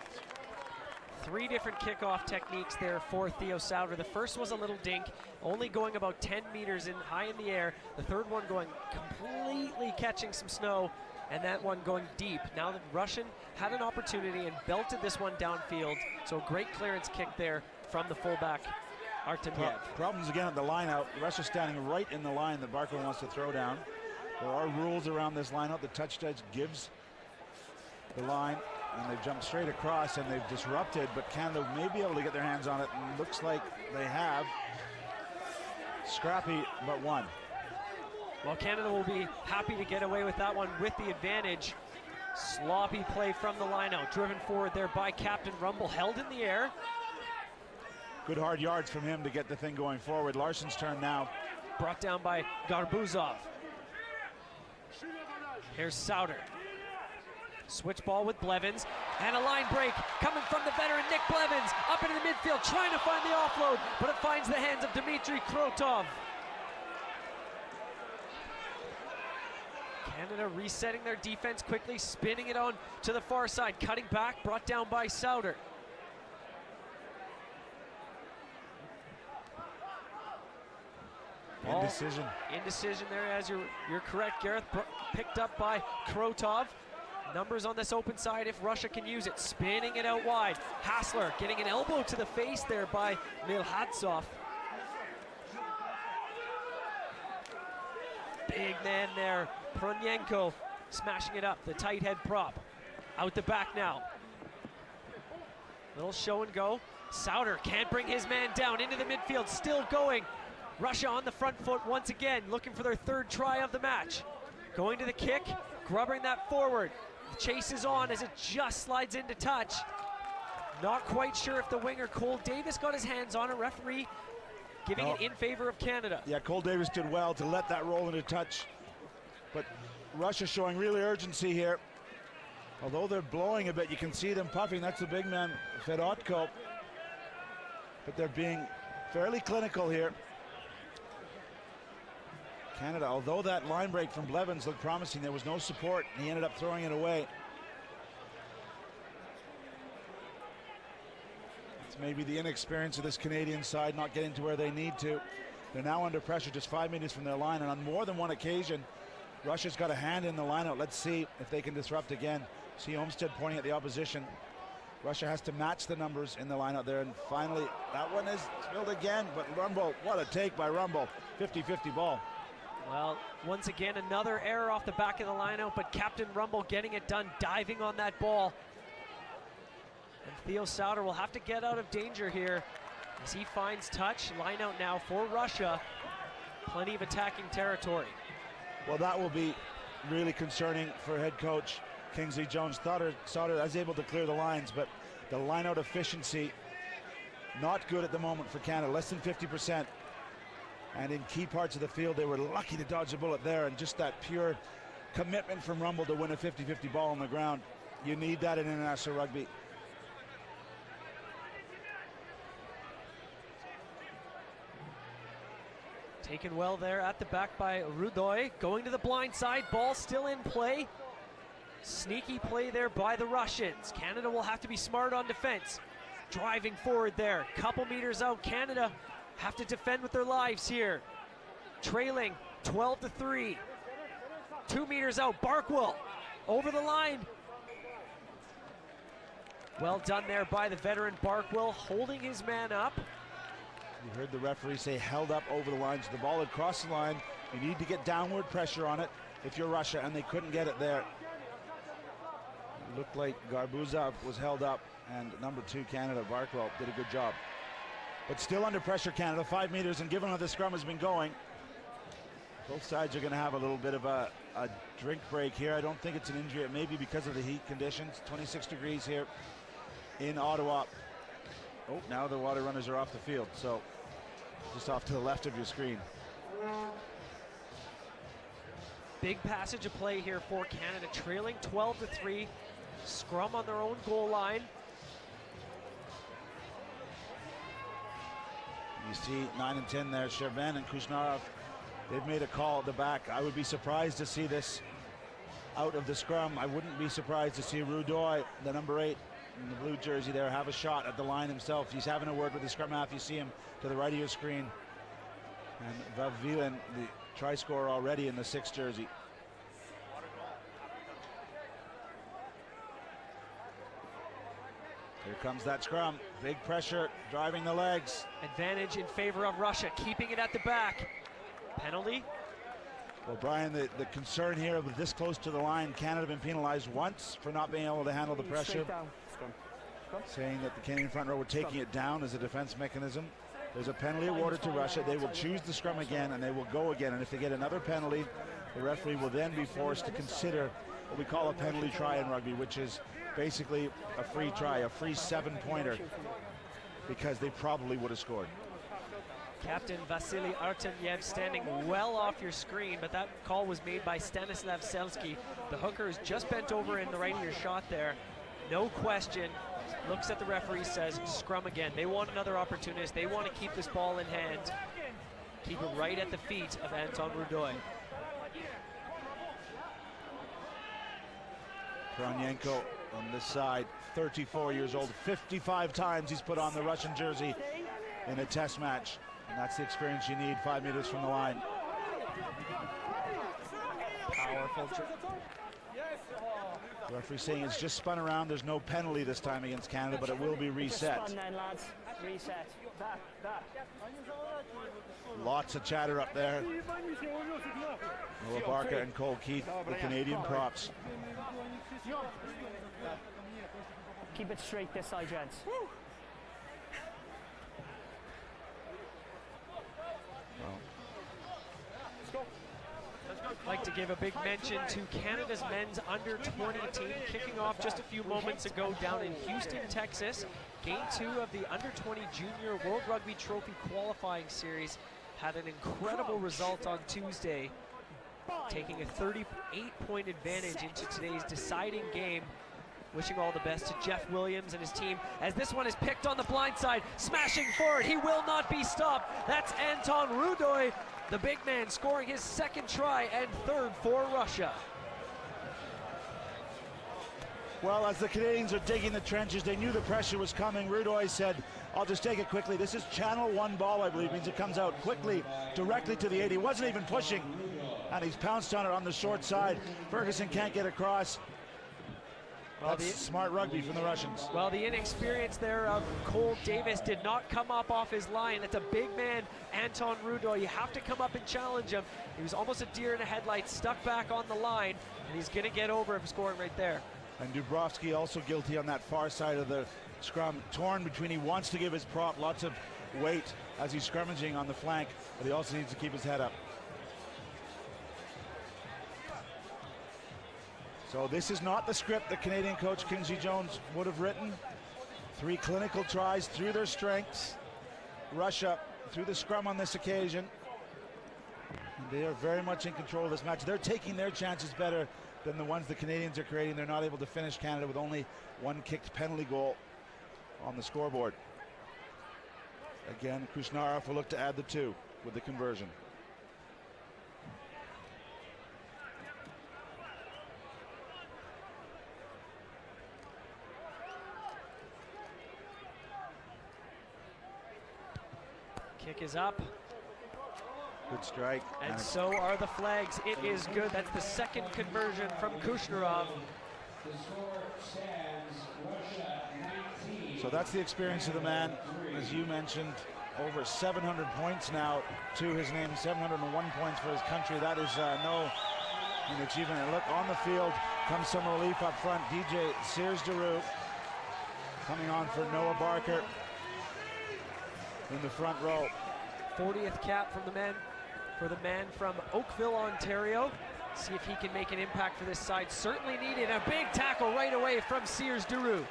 3 different kickoff techniques there for Theo Sauter. The first was a little dink, only going about 10 meters high in the air. The third one going completely catching some snow, and that one going deep. Now the Russian had an opportunity and belted this one downfield, so great clearance kick there from the fullback, Artemyev. Problems again at the line out. Russia standing right in the line that Barco wants to throw down. There are rules around this line out. The touch judge gives the line, and they've jumped straight across and they've disrupted, but Canada may be able to get their hands on it, and looks like they have. Scrappy, but one. Well, Canada will be happy to get away with that one with the advantage. Sloppy play from the lineout, driven forward there by Captain Rumble, held in the air. Good hard yards from him to get the thing going forward. Larson's turn now. Brought down by Garbuzov. Here's Souter. Switch ball with Blevins, and a line break coming from the veteran Nick Blevins, up into the midfield, trying to find the offload, but it finds the hands of Dmitry Krotov. Canada resetting their defense quickly, spinning it on to the far side, cutting back, brought down by Souter. Indecision. Indecision there, as you're correct, Gareth. Picked up by Krotov. Numbers on this open side if Russia can use it. Spinning it out wide. Hassler getting an elbow to the face there by Milhatsov. Big man there. Pronyenko smashing it up. The tight head prop. Out the back now. Little show and go. Souter can't bring his man down into the midfield. Still going. Russia on the front foot once again, looking for their third try of the match. Going to the kick, grubbing that forward. The chase is on as it just slides into touch. Not quite sure if the winger Cole Davis got his hands on it. Referee giving it in favor of Canada. Yeah, Cole Davis did well to let that roll into touch. But Russia showing really urgency here. Although they're blowing a bit, you can see them puffing. That's the big man, Fedotko. But they're being fairly clinical here. Canada, although that line break from Blevins looked promising, there was no support, and he ended up throwing it away. It's maybe the inexperience of this Canadian side not getting to where they need to. They're now under pressure just 5 meters from their line, and on more than one occasion, Russia's got a hand in the lineout. Let's see if they can disrupt again. See Olmsted pointing at the opposition. Russia has to match the numbers in the lineout there, and finally, that one is spilled again, but Rumble, what a take by Rumble. 50-50 ball. Well, once again, another error off the back of the lineout, but Captain Rumble getting it done, diving on that ball. And Theo Souter will have to get out of danger here as he finds touch. Lineout now for Russia. Plenty of attacking territory. Well, that will be really concerning for head coach Kingsley Jones. Souter is able to clear the lines, but the lineout efficiency not good at the moment for Canada, less than 50%. And in key parts of the field, they were lucky to dodge a bullet there, and just that pure commitment from Rumble to win a 50-50 ball on the ground. You need that in international rugby. Taken well there at the back by Rudoy. Going to the blind side, ball still in play. Sneaky play there by the Russians. Canada will have to be smart on defense. Driving forward there, couple meters out, Canada have to defend with their lives here. Trailing 12-3. 2 meters out, Barkwell over the line. Well done there by the veteran Barkwell, holding his man up. You heard the referee say held up over the line. So the ball had crossed the line. You need to get downward pressure on it if you're Russia, and they couldn't get it there. It looked like Garbuzov was held up, and number 2 Canada, Barkwell, did a good job. But still under pressure, Canada, 5 meters, and given how the scrum has been going, both sides are going to have a little bit of a drink break here. I don't think it's an injury. It may be because of the heat conditions. 26 degrees here in Ottawa. Oh, now the water runners are off the field, so just off to the left of your screen. Big passage of play here for Canada, trailing 12-3. Scrum on their own goal line. You see 9 and 10 there, Shervin and Kushnarov. They've made a call at the back. I would be surprised to see this out of the scrum. I wouldn't be surprised to see Rudoy, the number 8 in the blue jersey there, have a shot at the line himself. He's having a word with the scrum half. You see him to the right of your screen. And Vavvilen, the try scorer already in the 6 jersey. Here comes that scrum. Big pressure, driving the legs. Advantage in favor of Russia, keeping it at the back. Penalty. Well, Brian, the concern here of this close to the line, Canada have been penalized once for not being able to handle the pressure. Saying that the Canadian front row were taking it down as a defense mechanism. There's a penalty awarded to Russia. They will choose the scrum again, and they will go again. And if they get another penalty, the referee will then be forced to consider what we call a penalty try in rugby, which is basically a free try, a free 7-pointer, because they probably would have scored. Captain Vasily Artemyev standing well off your screen, but that call was made by Stanislav Selski. The hooker is just bent over in the right of your shot there. No question. Looks at the referee, says scrum again. They want another opportunist. They want to keep this ball in hand. Keep it right at the feet of Anton Rudoy. Pronyenko on this side, 34 years old. 55 times he's put on the Russian jersey in a test match. And that's the experience you need 5 meters from the line. Powerful. The referee saying it's just spun around. There's no penalty this time against Canada, but it will be reset. Spun then, lads. Reset. That. Lots of chatter up there. Noah Barker and Cole Keith, the Canadian props. Keep it straight this side, gents. I'd like to give a big mention to Canada's men's under-20 team, kicking off just a few moments ago down in Houston, Texas. Game 2 of the under-20 Junior World Rugby Trophy qualifying series had an incredible result on Tuesday, taking a 38-point advantage into today's deciding game. Wishing all the best to Jeff Williams and his team as this one is picked on the blind side, smashing forward. He will not be stopped. That's Anton Rudoy, the big man, scoring his second try and third for Russia. Well, as the Canadians are digging the trenches, they knew the pressure was coming. Rudoy said, I'll just take it quickly. This is channel 1 ball, I believe, means it comes out quickly, directly to the 80. He wasn't even pushing, and he's pounced on it on the short side. Ferguson can't get across. Well, that's smart rugby from the Russians. Well, the inexperience there of Cole Davis did not come up off his line. It's a big man, Anton Rudoy. You have to come up and challenge him. He was almost a deer in the headlights, stuck back on the line, and he's going to get over him scoring right there. And Dubrovsky also guilty on that far side of the scrum. Torn between, he wants to give his prop lots of weight as he's scrummaging on the flank, but he also needs to keep his head up. So this is not the script that Canadian coach Kingsley Jones would have written. 3 clinical tries through their strengths. Russia through the scrum on this occasion. And they are very much in control of this match. They're taking their chances better than the ones the Canadians are creating. They're not able to finish Canada with only 1 kicked penalty goal on the scoreboard. Again, Kushnarov will look to add the 2 with the conversion. Kick is up. Good strike. And so are the flags. It is good. That's the second conversion from Kushnarov. So that's the experience of the man, as you mentioned, over 700 points now to his name, 701 points for his country. That is no mean achievement. And look, on the field comes some relief up front. DJ Sears-Deroux coming on for Noah Barker in the front row. 40th cap from the man from Oakville, Ontario. See if he can make an impact for this side. Certainly needed. A big tackle right away from Sears-Deroux.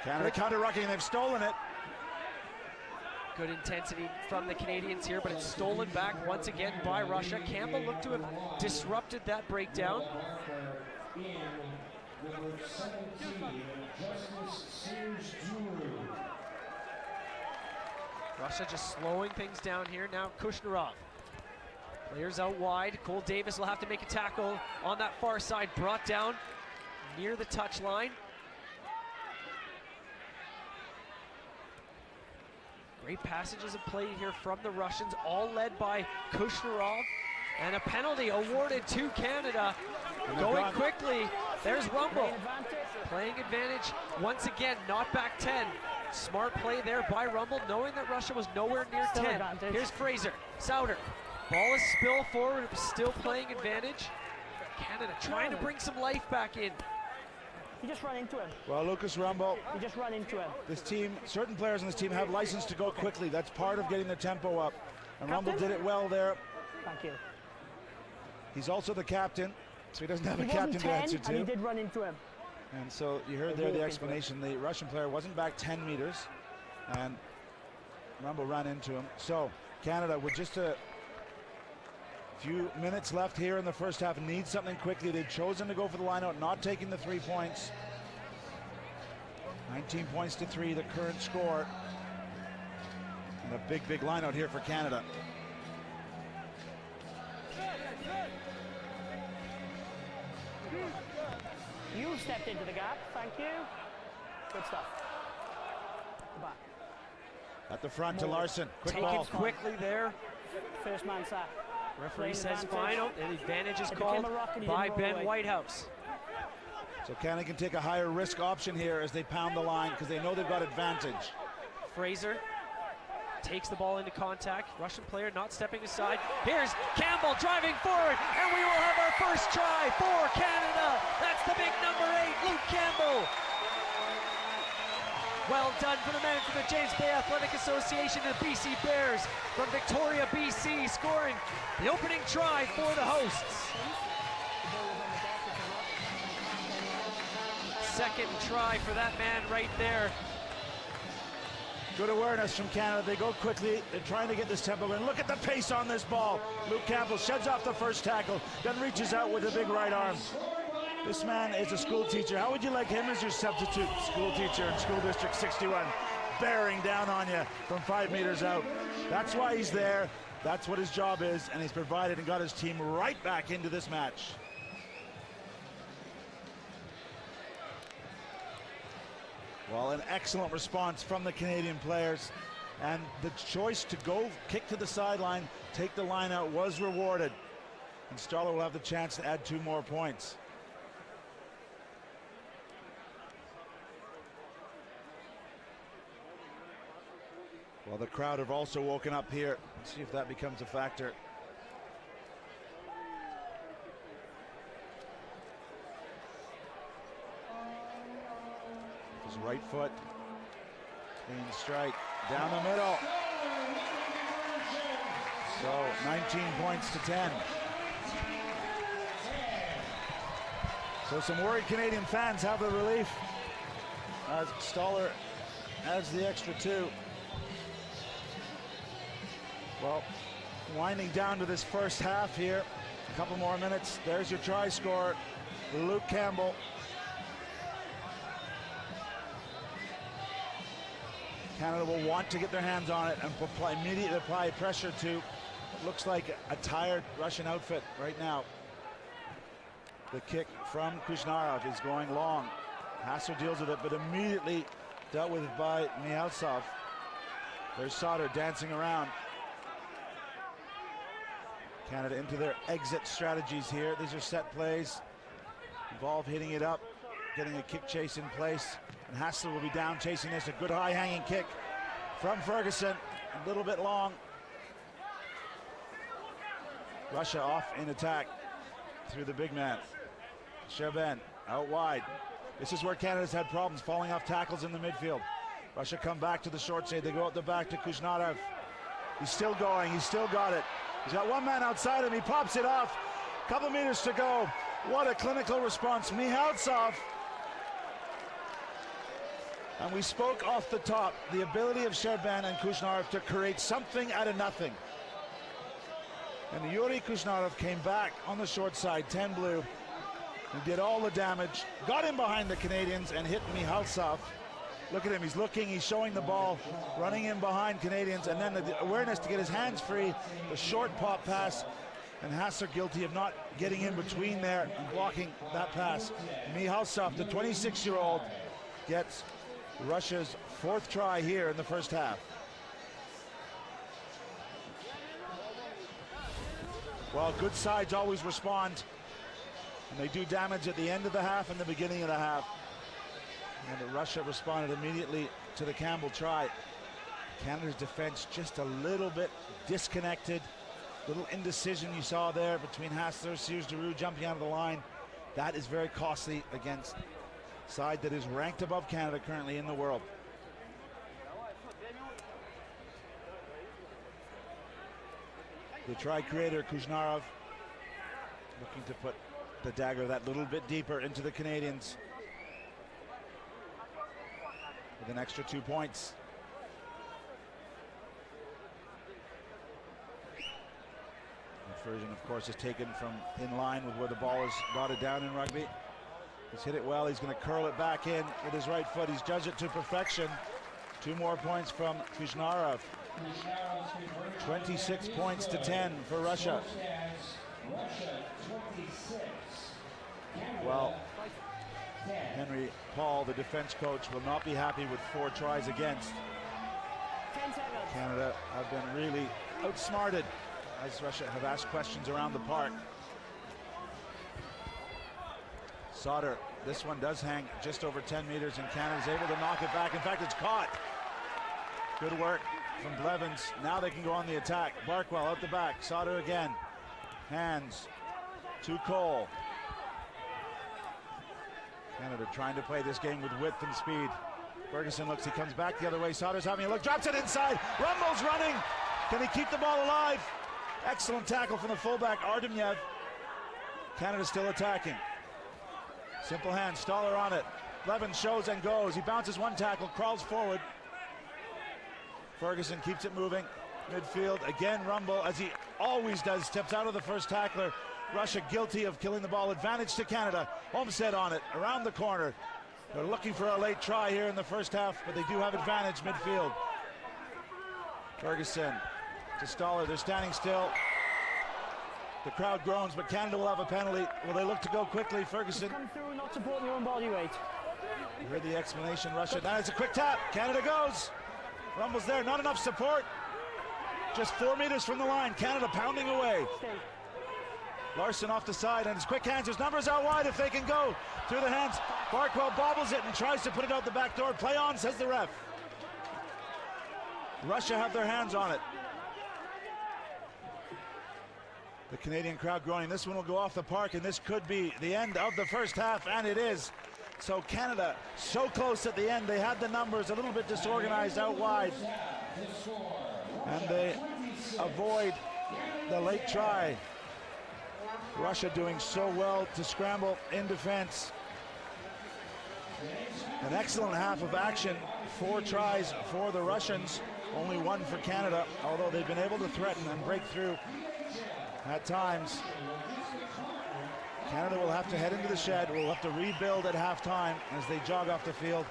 Canada counter-rucking, they've stolen it. Good intensity from the Canadians here, but it's stolen back once again by Russia. Campbell looked to have disrupted that breakdown. Russia just slowing things down here. Now Kushnarov. Players out wide. Cole Davis will have to make a tackle on that far side. Brought down near the touch line. Great passages of play here from the Russians, all led by Kushnarov. And a penalty awarded to Canada. Going quickly. There's Rumble. Playing advantage once again, not back 10. Smart play there by Rumble, knowing that Russia was nowhere near 10. Here's Fraser, Souter. Ball is spilled forward, still playing advantage. Canada trying to bring some life back in. You just run into him. Well, Lucas Rumble, You just run into him. this team, certain players on this team have license to go quickly. That's part of getting the tempo up. And Rumble did it well there. Thank you. He's also the captain, so he doesn't have He a wasn't captain to 10, answer and he to. did run into him. And so you heard there the explanation. The Russian player wasn't back 10 meters, and Rumble ran into him. So Canada, with just a few minutes left here in the first half, needs something quickly. They've chosen to go for the line out, not taking the 3 points. 19 points to 3, the current score. And a big, big line out here for Canada. You stepped into the gap. Thank you. Good stuff. Back. At the front to Larson. Quick Take ball. it quickly there. First man sack. Referee Lane says advantage. final. The advantage is It called became a rock and he by didn't roll Ben away. Whitehouse. So Canada can take a higher risk option here as they pound the line because they know they've got advantage. Fraser takes the ball into contact. Russian player not stepping aside. Here's Campbell driving forward, and we will have our first try for Canada. That's the big number 8, Luke Campbell. Well done for the man from the James Bay Athletic Association, the BC Bears from Victoria, BC, scoring the opening try for the hosts. Second try for that man right there. Good awareness from Canada. They go quickly. They're trying to get this tempo in. Look at the pace on this ball. Luke Campbell sheds off the first tackle, then reaches out with a big right arm. This man is a school teacher. How would you like him as your substitute school teacher in School District 61? Bearing down on you from 5 meters out. That's why he's there. That's what his job is, and he's provided and got his team right back into this match. Well, an excellent response from the Canadian players, and the choice to go kick to the sideline, take the line out, was rewarded. And Starler will have the chance to add 2 more points. Well, the crowd have also woken up here. Let's see if that becomes a factor. His right foot, clean strike, down the middle. So 19 points to 10. So some worried Canadian fans have the relief as Stoller adds the extra 2. Well, winding down to this first half here. A couple more minutes. There's your try scorer, Luke Campbell. Canada will want to get their hands on it and immediately apply pressure to what looks like a tired Russian outfit right now. The kick from Kushnarov is going long. Hassler deals with it, but immediately dealt with it by Mihaltsov. There's Sauter dancing around. Canada into their exit strategies here. These are set plays. Involve hitting it up, getting a kick chase in place. And Hassler will be down chasing this. A good high hanging kick from Ferguson. A little bit long. Russia off in attack through the big man. Sherbin out wide. This is where Canada's had problems falling off tackles in the midfield. Russia come back to the short side. They go out the back to Kushnarov. He's still going. He's still got it. He's got one man outside him. He pops it off. Couple meters to go. What a clinical response. Mihaltsov. And we spoke off the top, the ability of Sherbin and Kushnarov to create something out of nothing. And Yuri Kushnarov came back on the short side, 10 blue, and did all the damage. Got him behind the Canadians and hit Mihaltsov. Look at him, he's looking, he's showing the ball, running in behind Canadians, and then the awareness to get his hands free, the short pop pass, and Hassler guilty of not getting in between there and blocking that pass. Mihaltsov, the 26-year-old, gets Russia's 4th try here in the first half. Well, good sides always respond, and they do damage at the end of the half and the beginning of the half. And Russia responded immediately to the Campbell try. Canada's defense just a little bit disconnected. Little indecision you saw there between Hassler, Sears Giroux jumping out of the line. That is very costly against side that is ranked above Canada currently in the world. The try creator, Kuznarov, looking to put the dagger that little bit deeper into the Canadians with an extra 2 points. The version, of course, is taken from in line with where the ball is dotted down in rugby. He's hit it well. He's going to curl it back in with his right foot. He's judged it to perfection. 2 more points from Kuznarov. 26 points to 10 for Russia. Well, Henry Paul, the defense coach, will not be happy with 4 tries against. Canada have been really outsmarted as Russia have asked questions around the park. Sauter, this one does hang just over 10 meters, and Canada's able to knock it back. In fact, it's caught. Good work from Blevins. Now they can go on the attack. Barkwell out the back. Sauter again. Hands to Cole. Canada trying to play this game with width and speed. Ferguson looks, he comes back the other way. Sauter's having a look, drops it inside. Rumble's running. Can he keep the ball alive? Excellent tackle from the fullback, Ardemyev. Canada still attacking. Simple hand, Stoller on it. Blevins shows and goes. He bounces one tackle, crawls forward. Ferguson keeps it moving. Midfield, again Rumble, as he always does, steps out of the first tackler. Russia guilty of killing the ball. Advantage to Canada. Homestead on it, around the corner. They're looking for a late try here in the first half, but they do have advantage midfield. Ferguson to Stoller, they're standing still. The crowd groans, but Canada will have a penalty. Will they look to go quickly? Ferguson. Come through, not supporting your own body weight. You heard the explanation, Russia. Now it's a quick tap. Canada goes. Rumble's there, not enough support. Just 4 meters from the line. Canada pounding away. Stay. Larson off the side, and his quick hands. His numbers out wide if they can go through the hands. Barkwell bobbles it and tries to put it out the back door. Play on, says the ref. Russia have their hands on it. The Canadian crowd groaning. This one will go off the park, and this could be the end of the first half, and it is. So Canada so close at the end. They had the numbers a little bit disorganized out wide, and they avoid the late try. Russia doing so well to scramble in defense. An excellent half of action. 4 tries for the Russians, only 1 for Canada, although they've been able to threaten and break through at times. Canada will have to head into the shed. We'll have to rebuild at halftime as they jog off the field.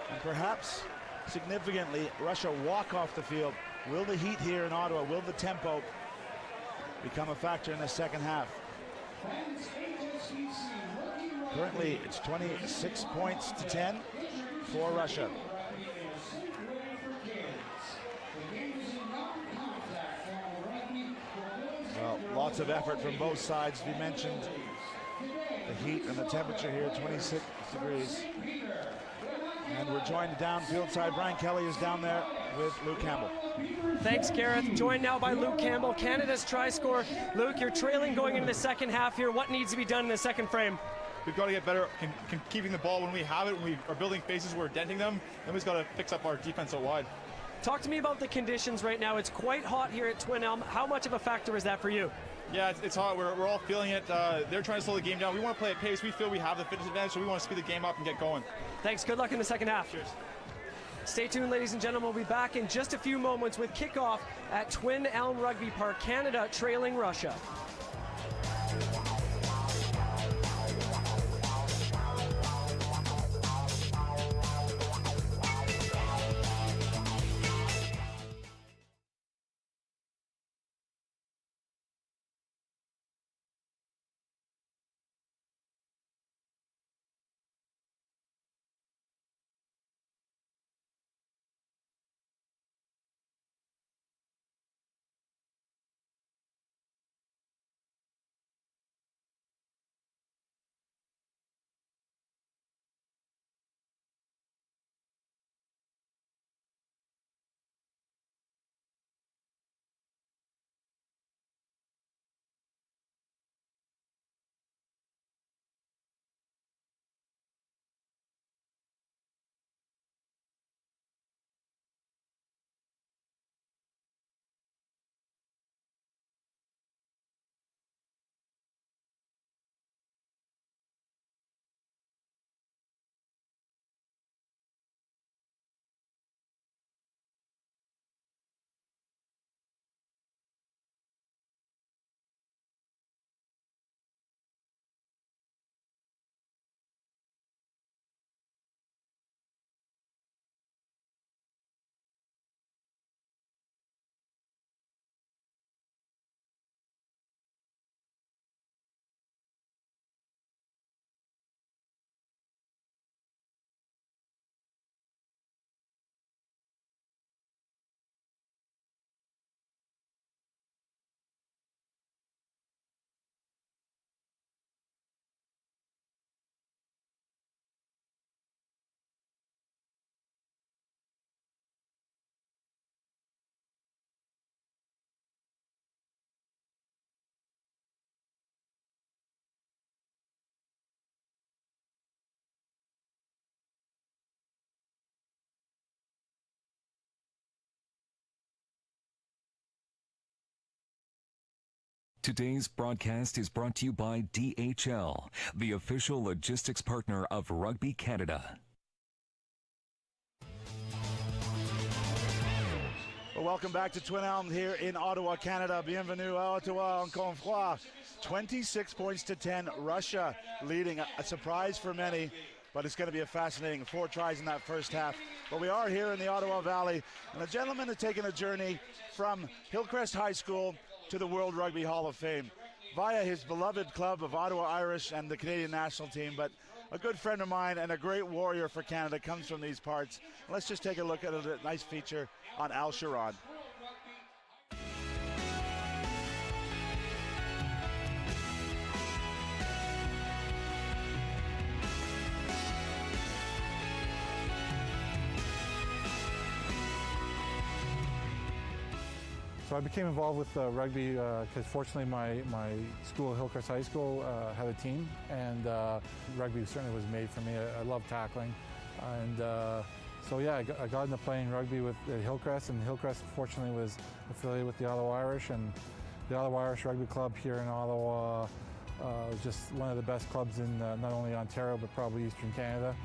And perhaps significantly, Russia walk off the field. Will the heat here in Ottawa, will the tempo become a factor in the second half? Currently, it's 26 points to 10 for Russia. Well, lots of effort from both sides. We mentioned the heat and the temperature here, 26 degrees. And we're joined downfield side. Brian Kelly is down there with Luke Campbell. Thanks, Gareth. Joined now by Luke Campbell, Canada's try scorer. Luke, you're trailing going into the second half here. What needs to be done in the second frame? We've got to get better keeping the ball when we have it, when we are building faces, we're denting them. Then we've got to fix up our defense out wide. Talk to me about the conditions right now. It's quite hot here at Twin Elm. How much of a factor is that for you? Yeah, it's hot. We're all feeling it. They're trying to slow the game down. We want to play at pace. We feel we have the fitness advantage, so we want to speed the game up and get going. Thanks. Good luck in the second half. Cheers. Stay tuned, ladies and gentlemen. We'll be back in just a few moments with kickoff at Twin Elm Rugby Park, Canada trailing Russia. Today's broadcast is brought to you by DHL, the official logistics partner of Rugby Canada. Well, welcome back to Twin Elm here in Ottawa, Canada. Bienvenue à Ottawa, encore une fois. 26 points to 10, Russia leading. A surprise for many, but it's going to be a fascinating 4 tries in that first half. But we are here in the Ottawa Valley, and a gentleman has taken a journey from Hillcrest High School to the World Rugby Hall of Fame via his beloved club of Ottawa Irish and the Canadian national team. But a good friend of mine and a great warrior for Canada comes from these parts. Let's just take a look at a nice feature on Al Sharad. So I became involved with rugby because fortunately my school, Hillcrest High School, had a team, and rugby certainly was made for me. I love tackling, and so yeah, I got into playing rugby with Hillcrest, and Hillcrest fortunately was affiliated with the Ottawa Irish, and the Ottawa Irish Rugby Club here in Ottawa was just one of the best clubs in not only Ontario but probably Eastern Canada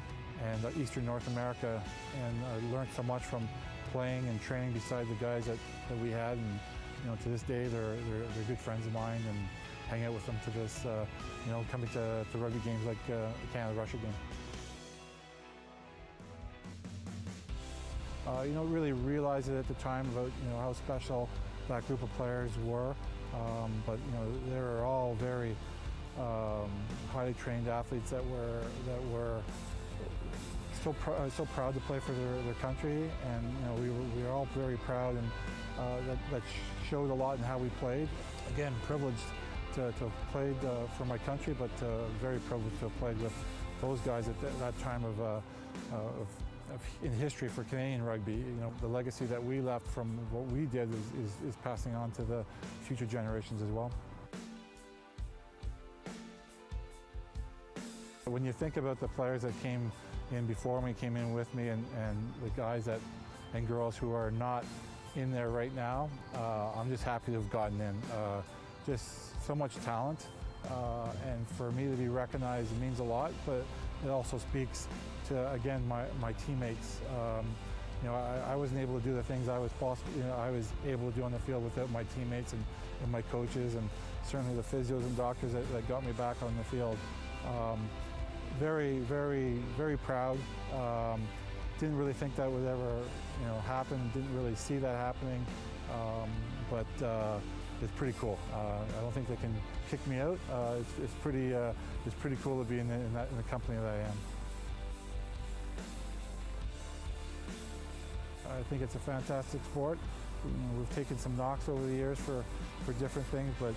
and Eastern North America, and I learned so much from playing and training beside the guys that we had, and to this day they're good friends of mine, and hang out with them to this, coming to rugby games like the Canada-Russia game. Really realized it at the time about how special that group of players were, but they were all very highly trained athletes that were so proud to play for their country, and we were all very proud, and that showed a lot in how we played. Again, privileged to have played for my country, but very privileged to have played with those guys at that time in history for Canadian rugby. The legacy that we left from what we did is passing on to the future generations as well. When you think about the players that came in before me, came in with me, and the guys and girls who are not in there right now, I'm just happy to have gotten in. Just so much talent, and for me to be recognized, it means a lot, but it also speaks to, again, my teammates. I wasn't able to do the things I was able to do on the field without my teammates and my coaches, and certainly the physios and doctors that got me back on the field. Very, very, very proud. Didn't really think that would ever, happen. Didn't really see that happening, but it's pretty cool. I don't think they can kick me out. It's pretty cool to be in the company that I am. I think it's a fantastic sport. We've taken some knocks over the years for different things, but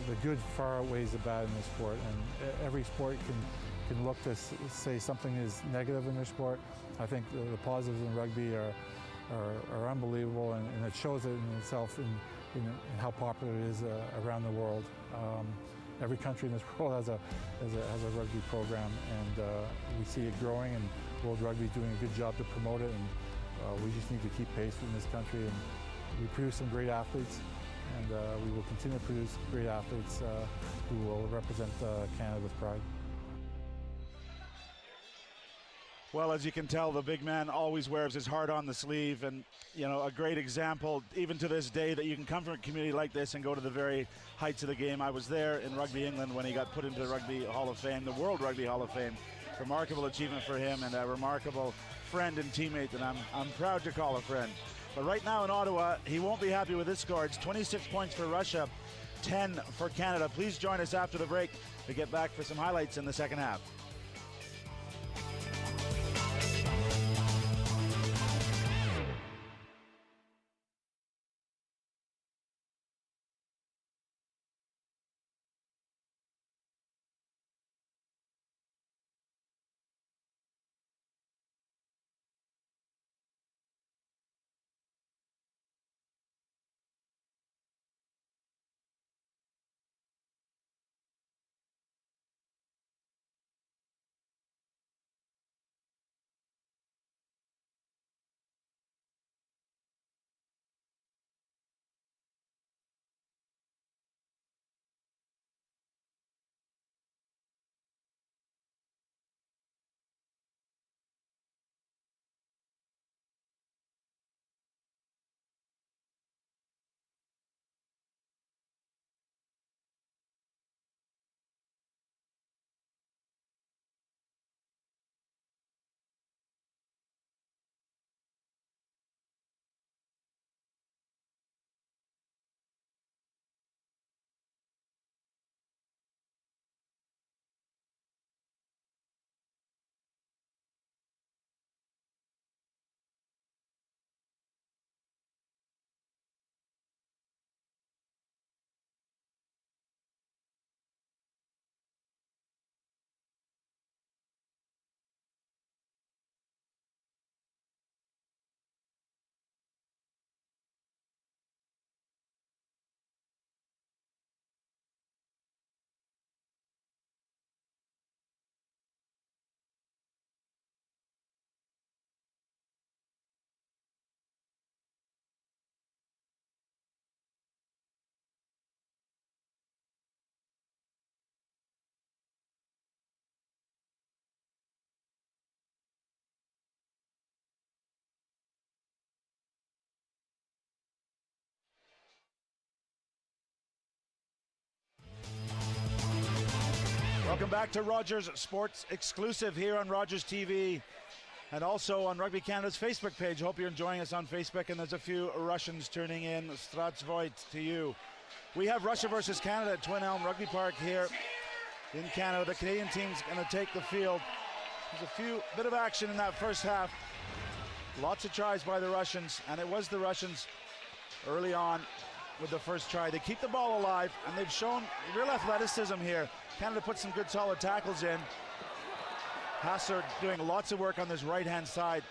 the good far outweighs the bad in this sport, and every sport can look to say something is negative in their sport. I think the positives in rugby are unbelievable, and it shows it in itself in how popular it is around the world. Every country in this world has a rugby program, and we see it growing, and World Rugby is doing a good job to promote it, and we just need to keep pace in this country, and we produce some great athletes, and we will continue to produce great athletes who will represent Canada with pride. Well, as you can tell, the big man always wears his heart on the sleeve, and a great example, even to this day, that you can come from a community like this and go to the very heights of the game. I was there in Rugby England when he got put into the Rugby Hall of Fame, the World Rugby Hall of Fame. Remarkable achievement for him, and a remarkable friend and teammate that I'm proud to call a friend. But right now in Ottawa, he won't be happy with this score. It's 26 points for Russia, 10 for Canada. Please join us after the break to get back for some highlights in the second half. Welcome back to Rogers Sports Exclusive here on Rogers TV and also on Rugby Canada's Facebook page. Hope you're enjoying us on Facebook, and there's a few Russians tuning in. Stratsvoit to you. We have Russia versus Canada at Twin Elm Rugby Park here in Canada. The Canadian team's going to take the field. There's a bit of action in that first half. Lots of tries by the Russians, and it was the Russians early on with the first try. They keep the ball alive, and they've shown real athleticism here. Canada put some good solid tackles in. Hassler doing lots of work on this right-hand side.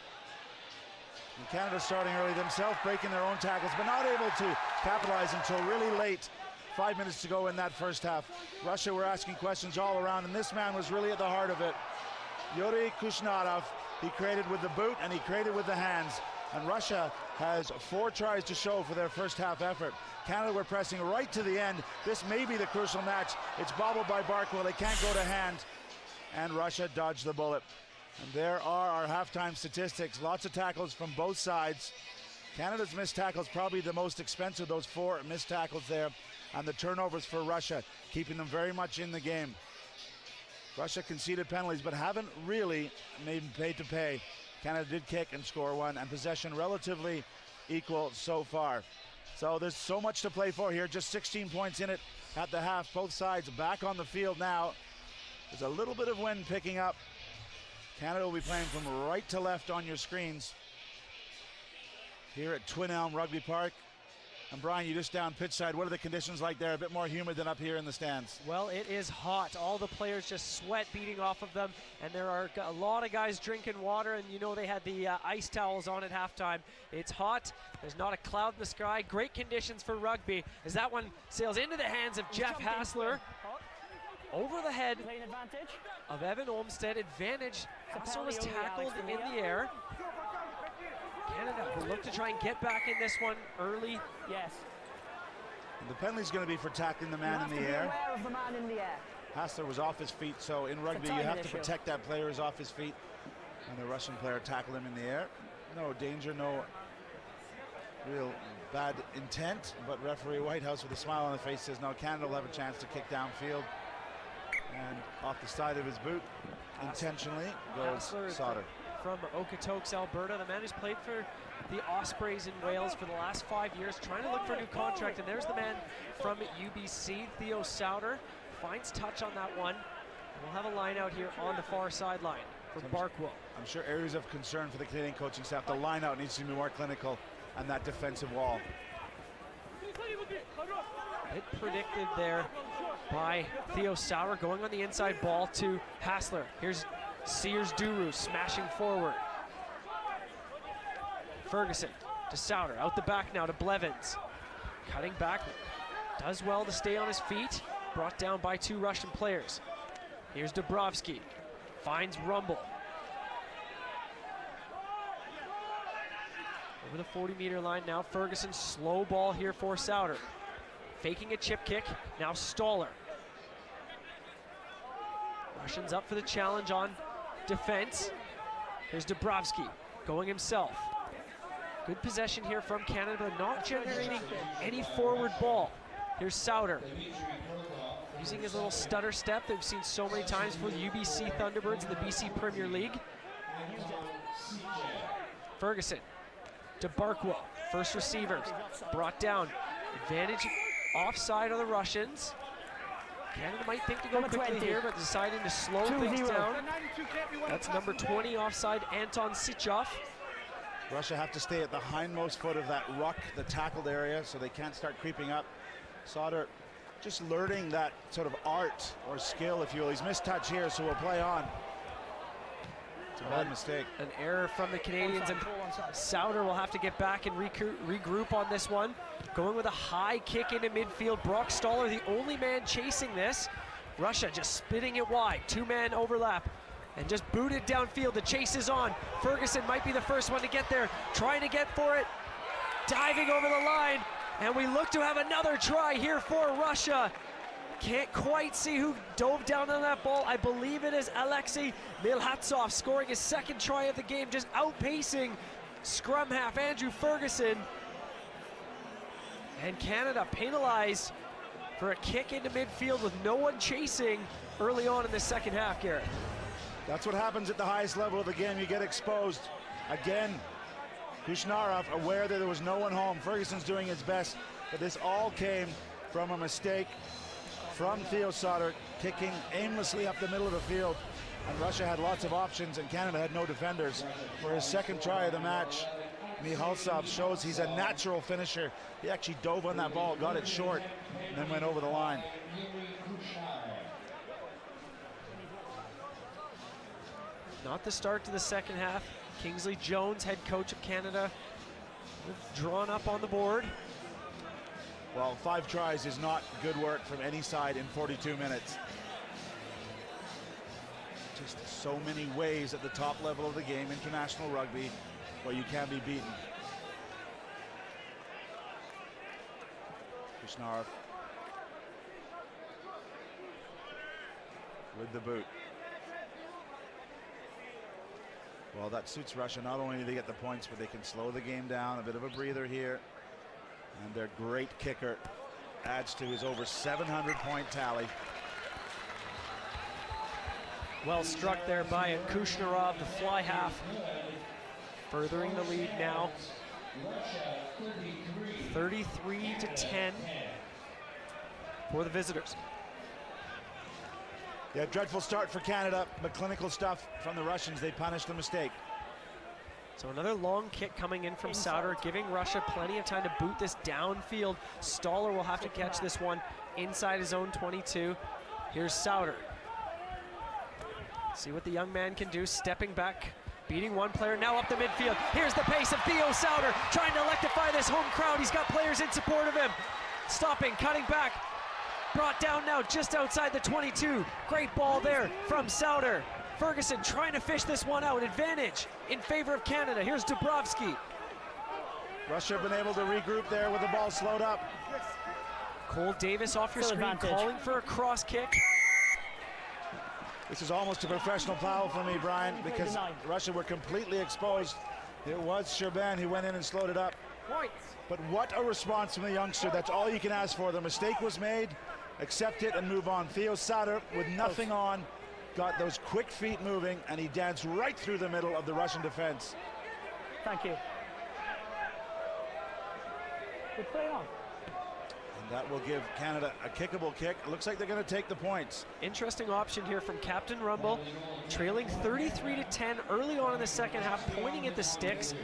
And Canada starting early themselves, breaking their own tackles, but not able to capitalize until really late. 5 minutes to go in that first half. Russia were asking questions all around, and this man was really at the heart of it. Yuri Kushnarov, he created with the boot and he created with the hands. And Russia has 4 tries to show for their first half effort. Canada were pressing right to the end. This may be the crucial match. It's bobbled by Barkwell. They can't go to hand. And Russia dodged the bullet. And there are our halftime statistics. Lots of tackles from both sides. Canada's missed tackles probably the most expensive, those 4 missed tackles there. And the turnovers for Russia, keeping them very much in the game. Russia conceded penalties, but haven't really made paid to pay. Canada did kick and score 1, and possession relatively equal so far. So there's so much to play for here. Just 16 points in it at the half. Both sides back on the field now. There's a little bit of wind picking up. Canada will be playing from right to left on your screens here at Twin Elm Rugby Park. And Brian, you're just down pitch side. What are the conditions like there? A bit more humid than up here in the stands. Well, it is hot. All the players just sweat beating off of them, and there are a lot of guys drinking water, and you know they had the ice towels on at halftime. It's hot. There's not a cloud in the sky. Great conditions for rugby as that one sails into the hands of Jeff Hassler. Over the head of Evan Olmstead. Advantage. Hassler was tackled in the air. Canada will look to try and get back in this one early. Yes. And the penalty's going to be for tackling the man in the air. Aware of the man in the air. Hassler was off his feet, so in rugby you have to protect that player who's off his feet. And the Russian player tackled him in the air. No danger, no real bad intent, but referee Whitehouse with a smile on his face says, no, Canada will have a chance to kick downfield. And off the side of his boot, intentionally, goes Sauter. From Okotoks, Alberta, the man who's played for the Ospreys in Wales for the last 5 years, trying to look for a new contract. And there's the man from UBC, Theo Sauter, finds touch on that one. We'll have a line out here on the far sideline for Barkwell. I'm sure areas of concern for the Canadian coaching staff. The line out needs to be more clinical on that defensive wall. It predicted there by Theo Sauer, going on the inside ball to Hassler. Here's Sears Duru smashing forward. Ferguson to Sauter, out the back now to Blevins. Cutting back, does well to stay on his feet. Brought down by 2 Russian players. Here's Dubrovsky, finds Rumble. Over the 40-meter line now, Ferguson, slow ball here for Sauter. Faking a chip kick, now Stoller. Russians up for the challenge on defense. Here's Dubrovsky going himself. Good possession here from Canada, but not generating any forward ball. Here's Sauter using his little stutter step that we've seen so many times for the UBC Thunderbirds in the BC Premier League. Ferguson to Barkwell, first receivers, brought down. Advantage offside on the Russians. Canada might think to go quickly here, but deciding to slow things down. That's number 20 offside, Anton Sichov. Russia have to stay at the hindmost foot of that ruck, the tackled area, so they can't start creeping up. Sauter just learning that sort of art or skill, if you will. He's missed touch here, so we'll play on. It's a bad mistake. An error from the Canadians, and Sauter will have to get back and regroup on this one. Going with a high kick into midfield. Brock Stoller, the only man chasing this. Russia just spitting it wide. 2-man overlap and just booted downfield. The chase is on. Ferguson might be the first one to get there. Trying to get for it. Diving over the line. And we look to have another try here for Russia. Can't quite see who dove down on that ball. I believe it is Alexei Milhatsov scoring his 2nd try of the game, just outpacing scrum half Andrew Ferguson. And Canada penalized for a kick into midfield with no one chasing early on in the second half, Garrett. That's what happens at the highest level of the game. You get exposed. Again, Kushnarov aware that there was no one home. Ferguson's doing his best, but this all came from a mistake from Theo Sauter, kicking aimlessly up the middle of the field. And Russia had lots of options, and Canada had no defenders. For his second try of the match, Mihalsov shows he's a natural finisher. He actually dove on that ball, got it short, and then went over the line. Not the start to the second half. Kingsley Jones, head coach of Canada, drawn up on the board. Well, 5 tries is not good work from any side in 42 minutes. Just so many ways at the top level of the game, international rugby, where you can be beaten. Kushnarov with the boot. Well, that suits Russia. Not only do they get the points, but they can slow the game down. A bit of a breather here. And their great kicker adds to his over 700-point tally. Well struck there by Kushnarov, the fly half, furthering the lead now. 33-10 for the visitors. Yeah, dreadful start for Canada, but clinical stuff from the Russians. They punished the mistake. So another long kick coming in from Sauter, giving Russia plenty of time to boot this downfield. Stoller will have to catch this one inside his own 22. Here's Sauter. See what the young man can do, stepping back, beating one player, now up the midfield. Here's the pace of Theo Sauter, trying to electrify this home crowd. He's got players in support of him. Stopping, cutting back, brought down now just outside the 22. Great ball there from Sauter. Ferguson trying to fish this one out. Advantage in favor of Canada. Here's Dubrovsky. Russia have been able to regroup there with the ball slowed up. Cole Davis off your screen, calling for a cross kick. This is almost a professional foul for me, Brian, because Russia were completely exposed. It was Sherbin who went in and slowed it up. But what a response from the youngster. That's all you can ask for. The mistake was made. Accept it and move on. Theo Sauter with nothing on, got those quick feet moving, and he danced right through the middle of the Russian defense. Thank you. Good play on. And that will give Canada a kickable kick. It looks like they're going to take the points. Interesting option here from Captain Rumble, trailing 33-10 early on in the second half, pointing at the sticks.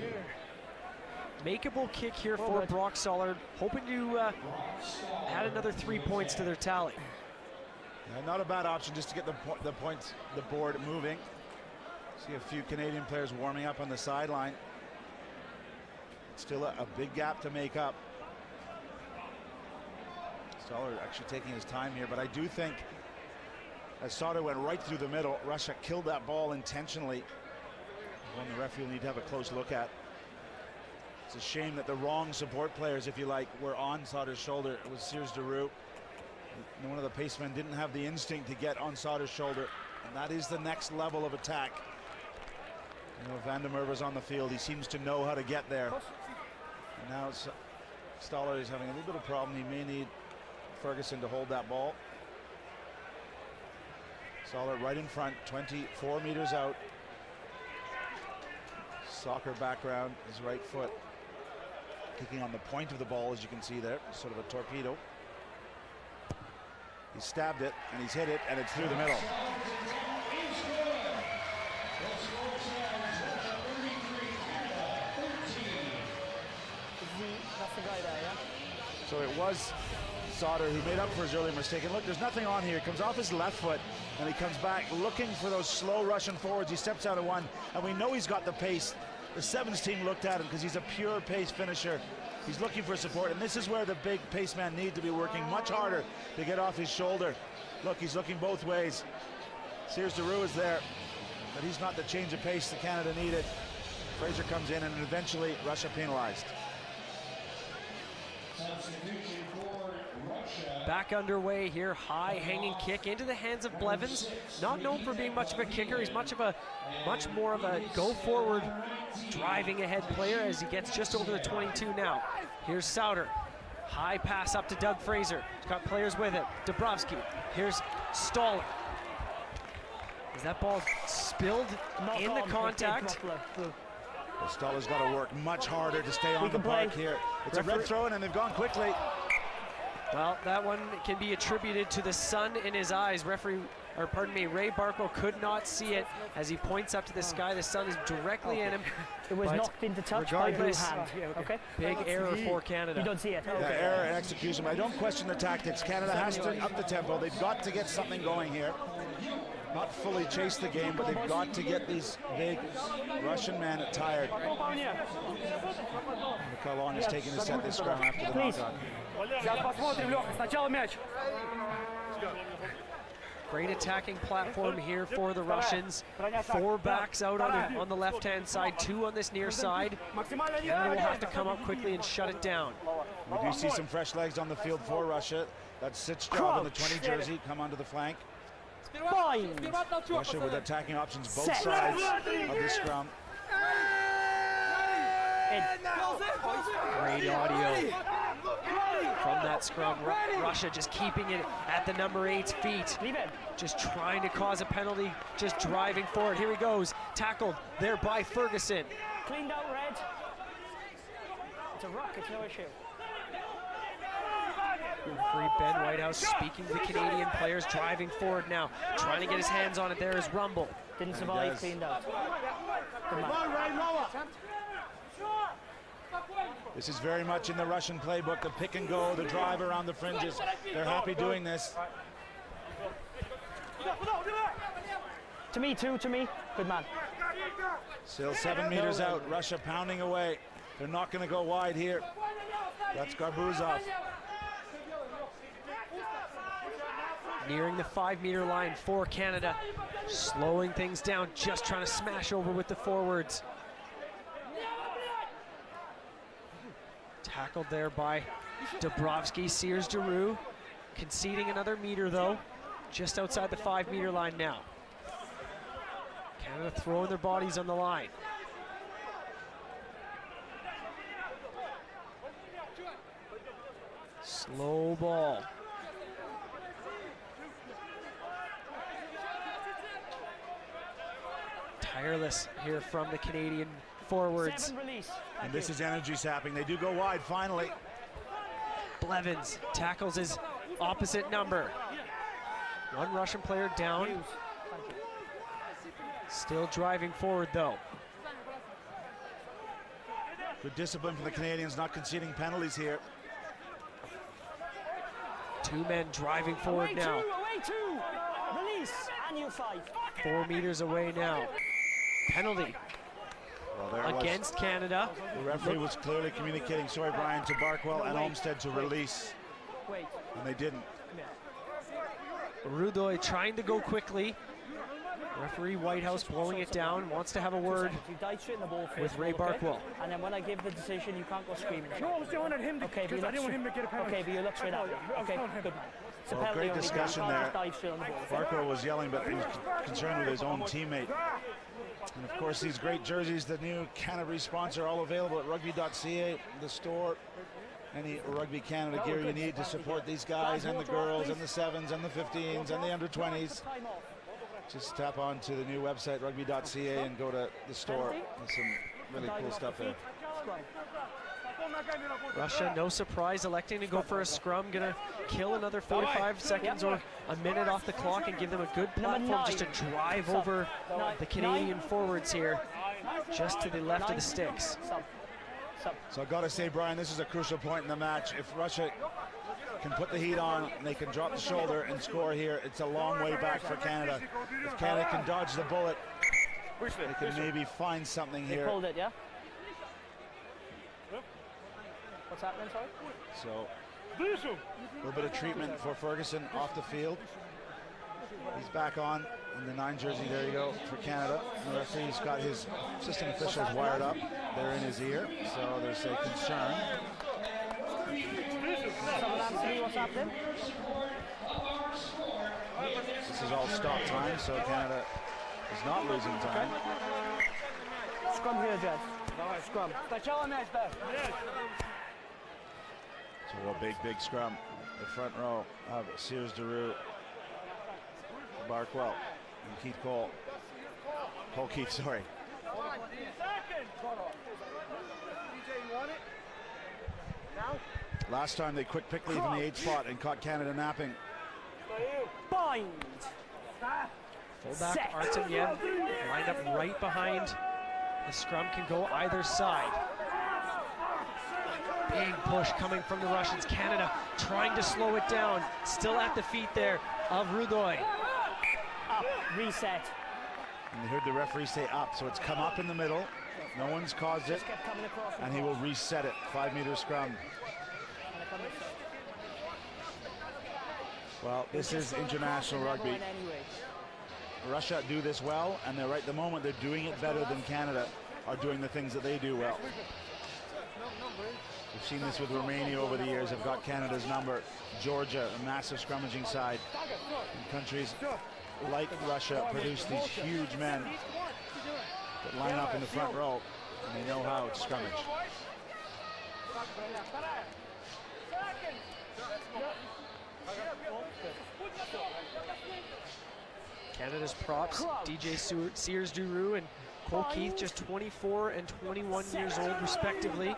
Makeable kick here for Brock Sollard, hoping to add another 3 points to their tally. Not a bad option just to get the points, the board moving. See a few Canadian players warming up on the sideline. Still a big gap to make up. Stoller actually taking his time here, but I do think as Sauter went right through the middle, Russia killed that ball intentionally. One the referee will need to have a close look at. It's a shame that the wrong support players, if you like, were on Sauter's shoulder. It was Sears Deroux. One of the pacemen didn't have the instinct to get on Sauter's shoulder, and that is the next level of attack. You know, Van der Merwe's on the field. He seems to know how to get there. And now Stoller is having a little bit of problem. He may need Ferguson to hold that ball. Stoller right in front, 24 meters out. Soccer background, his right foot kicking on the point of the ball, as you can see there, sort of a torpedo. He stabbed it, and he's hit it, and it's through the middle. That's the guy there, yeah? So it was Sauter who made up for his earlier mistake. And look, there's nothing on here. He comes off his left foot, and he comes back looking for those slow Russian forwards. He steps out of one, and we know he's got the pace. The Sevens team looked at him because he's a pure pace finisher. He's looking for support, and this is where the big pace man need to be working much harder to get off his shoulder. Look, he's looking both ways. Sears Deroux is there, but he's not the change of pace that Canada needed. Fraser comes in, and eventually Russia penalized. Back underway here, high hanging kick into the hands of Blevins. Not known for being much of a kicker. He's much more of a go forward, driving ahead player as he gets just over the 22 now. Here's Sauter. High pass up to Doug Fraser. He's got players with it. Dabrowski. Here's Stoller. Is that ball spilled in the contact? Stoller's got to work much harder to stay on the park here. It's a red throw in, and they've gone quickly. Well, that one can be attributed to the sun in his eyes. Ray Barkwell could not see it as he points up to the sky. The sun is directly in him. It was knocked into touch by blue hand. Okay. Big error for Canada. You don't see it. Okay. The error in execution. I don't question the tactics. Canada has to up the tempo. They've got to get something going here. Not fully chase the game, but they've got to get these big Russian men tired. Look how long it's taking to set this scrum after the knock-on. Great attacking platform here for the Russians. 4 backs out on the left-hand side, 2 on this near side. Canada will have to come up quickly and shut it down. We do see some fresh legs on the field for Russia. That's Sichtrov in the 20 jersey, come onto the flank. Russia with attacking options both sides of the scrum. Great audio from that scrum. Russia just keeping it at the number 8's feet. Just trying to cause a penalty, just driving forward. Here he goes, tackled there by Ferguson. Cleaned out red. It's a rock, it's no issue. Referee Ben Whitehouse speaking to the Canadian players, driving forward now, trying to get his hands on it. There is Rumble. Didn't survive, cleaned out. This is very much in the Russian playbook, the pick and go, the drive around the fringes. They're happy doing this. To me, good man. Still 7 meters out, Russia pounding away. They're not going to go wide here. That's Garbuzov. Nearing the 5-meter line for Canada, slowing things down, just trying to smash over with the forwards. Tackled there by Dabrowski. Sears Giroux conceding another meter though, just outside the 5-meter line now. Canada throwing their bodies on the line. Slow ball. Tireless here from the Canadian forwards. And this is energy sapping. They do go wide finally. Blevins tackles his opposite number. One Russian player down. Still driving forward though. Good discipline from the Canadians, not conceding penalties here. 2 men driving forward now. Away two. Release, and you fight. 4 meters away now. Penalty against Canada. The referee was clearly communicating, sorry Brian, to Barkwell and Olmsted to release. And they didn't. Rudoy trying to go quickly. Referee Whitehouse blowing it down, wants to have a word with Ray Barkwell. And then when I give the decision, you can't go screaming. No, I was doing it him because I didn't want him to get a penalty. Okay, but you look straight at me. Okay, good man. Well, great discussion there. Barkwell was yelling, but he was concerned with his own teammate. And of course, these great jerseys, the new Canada sponsor, all available at rugby.ca, the store. Any Rugby Canada gear you need to support these guys and the girls and the 7s and the 15s and the under 20s. Just tap on to the new website, rugby.ca, and go to the store. There's some really cool stuff there. Russia, no surprise, electing to go for a scrum. Gonna kill another 45 seconds or a minute off the clock and give them a good platform just to drive over the Canadian forwards here, just to the left of the sticks. So I've got to say, Brian, this is a crucial point in the match. If Russia can put the heat on and they can drop the shoulder and score here, it's a long way back for Canada. If Canada can dodge the bullet, they can maybe find something here. They pulled it, yeah? What's happening, sorry? So, a little bit of treatment for Ferguson off the field. He's back on in the 9 jersey, there you go, for Canada. The referee's got his assistant officials wired up. They're in his ear, so there's a concern. What's happening? This is all stop time, so Canada is not losing time. Scrum here, Jed. Scrum. So a big scrum. The front row of Sears Giroux, Barkwell, and Keith Cole. Cole Keith, sorry. Last time they quick pick lead from the 8 spot and caught Canada napping. Bind. Fullback Set. Artem Yen lined up right behind. The scrum can go either side. Big push coming from the Russians. Canada trying to slow it down. Still at the feet there of Rudoy. Up. Reset. And they heard the referee say up, so it's come up in the middle. No one's caused it, Just kept coming across and he will reset it. 5-meter scrum. Well, this is international rugby. Russia do this well, and they're right the moment they're doing it better than Canada are doing the things that they do well. We've seen this with Romania over the years. They've got Canada's number. Georgia, a massive scrummaging side. And countries like Russia produce these huge men that line up in the front row, and they know how to scrummage. Canada's props, DJ Sears Giroux and Cole Keith, just 24 and 21 years old respectively,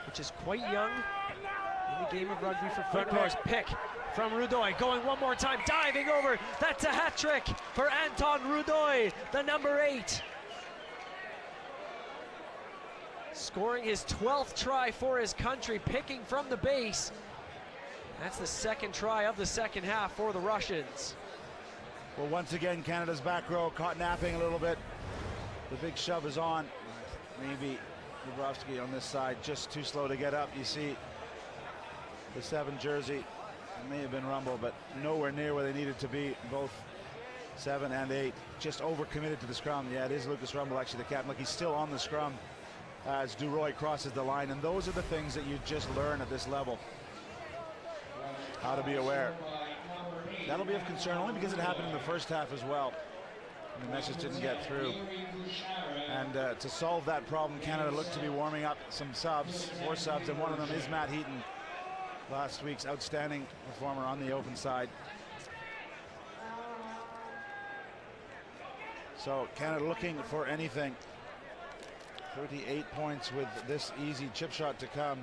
which is quite young in the game of rugby for front rows. Pick from Rudoy, going one more time, diving over. That's a hat trick for Anton Rudoy, the number 8. Scoring his 12th try for his country, picking from the base. That's the second try of the second half for the Russians. Well, once again, Canada's back row caught napping a little bit. The big shove is on. Maybe Bobrovsky on this side, just too slow to get up. You see the 7 jersey. It may have been Rumble, but nowhere near where they needed to be. Both 7 and 8 just overcommitted to the scrum. Yeah, it is Lucas Rumble, actually, the captain. Look, he's still on the scrum as Duroy crosses the line. And those are the things that you just learn at this level. How to be aware. That'll be of concern only because it happened in the first half as well. And the message didn't get through. And to solve that problem, Canada looked to be warming up some subs, 4 subs, and one of them is Matt Heaton, last week's outstanding performer on the open side. So Canada looking for anything. 38 points with this easy chip shot to come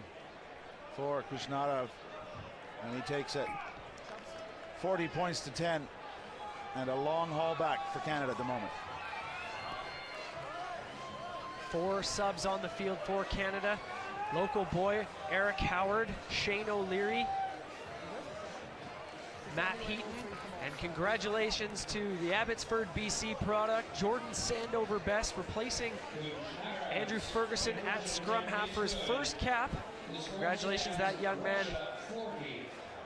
for Kushnarov, and he takes it. 40 points to 10, and a long haul back for Canada at the moment. 4 subs on the field for Canada. Local boy Eric Howard, Shane O'Leary, Matt Heaton, and congratulations to the Abbotsford BC product, Jordan Sandover Best, replacing Andrew Ferguson at scrum half for his first cap. Congratulations that young man.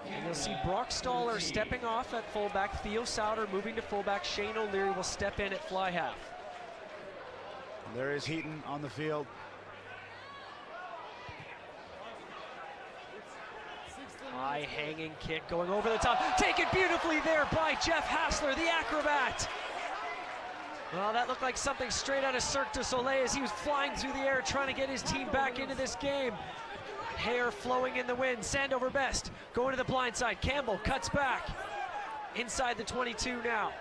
And you'll see Brock Stoller stepping off at fullback, Theo Souter moving to fullback, Shane O'Leary will step in at fly half. There is Heaton on the field. High hanging kick going over the top, taken beautifully there by Jeff Hassler, the acrobat. Well, that looked like something straight out of Cirque du Soleil as he was flying through the air trying to get his team back into this game. Hair flowing in the wind. Sandover Best going to the blind side. Campbell cuts back inside the 22 now.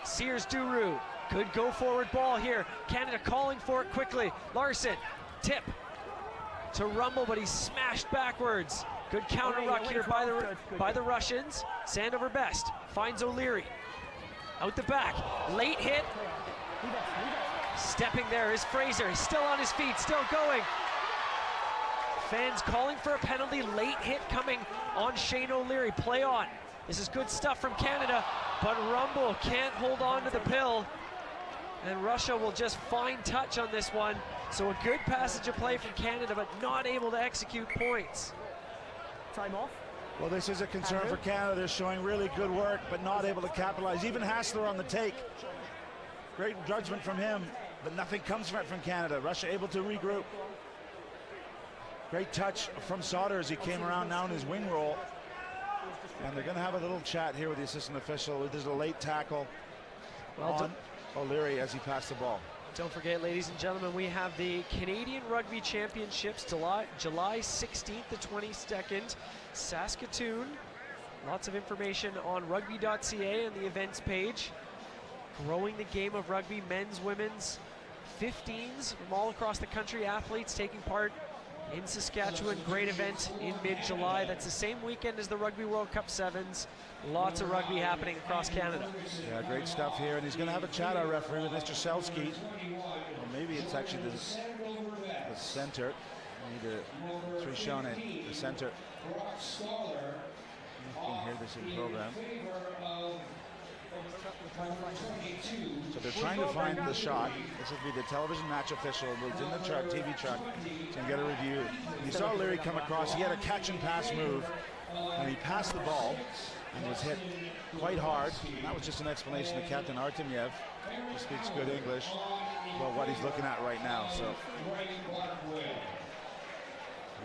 Sears Giroux, good go forward ball here. Canada calling for it quickly. Larson, tip to Rumble, but he's smashed backwards. Good counter ruck here by the Russians. Sandover Best finds O'Leary. Out the back, late hit. Stepping there is Fraser, he's still on his feet, still going. Fans calling for a penalty, late hit coming on Shane O'Leary. Play on. This is good stuff from Canada, but Rumble can't hold on to the pill. And Russia will just fine touch on this one. So a good passage of play from Canada, but not able to execute points. Time off. Well, this is a concern for Canada. They're showing really good work, but not able to capitalize. Even Hassler on the take. Great judgment from him, but nothing comes from it from Canada. Russia able to regroup. Great touch from Sauter as he came around now in his wing roll. And they're going to have a little chat here with the assistant official. There's a late tackle on O'Leary as he passed the ball. Don't forget, ladies and gentlemen, we have the Canadian Rugby Championships, July 16th to 22nd, Saskatoon. Lots of information on rugby.ca and the events page. Growing the game of rugby, men's, women's, 15s from all across the country, athletes taking part in Saskatchewan. Great event in mid-July. That's the same weekend as the Rugby World Cup Sevens. Lots of rugby happening across Canada. Yeah, great stuff here. And he's going to have a chat, our referee, with Mr. Selski. Well, maybe it's actually the center. We need to Trishone, the center. You can hear this in the program. So they're trying to find the shot. This will be the television match official who's in the truck, TV truck, to get a review. You saw Leary come across. He had a catch and pass move, and he passed the ball and was hit quite hard. And that was just an explanation to Captain Artemyev, who speaks good English, about what he's looking at right now. So,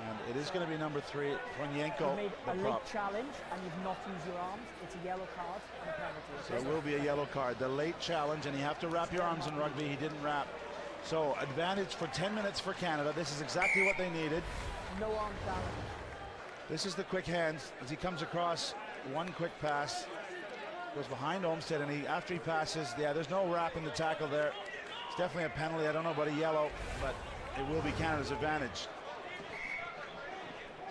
and it is going to be number 3, Ponyenko. You made a late challenge and you've not used your arms. It's a yellow card and a penalty. So it will be a yellow card. The late challenge, and you have to wrap your arms in rugby. He didn't wrap. So advantage for 10 minutes for Canada. This is exactly what they needed. No arm challenge. This is the quick hands as he comes across. One quick pass. Goes behind Olmsted, and after he passes, yeah, there's no wrap in the tackle there. It's definitely a penalty. I don't know about a yellow, but it will be Canada's advantage.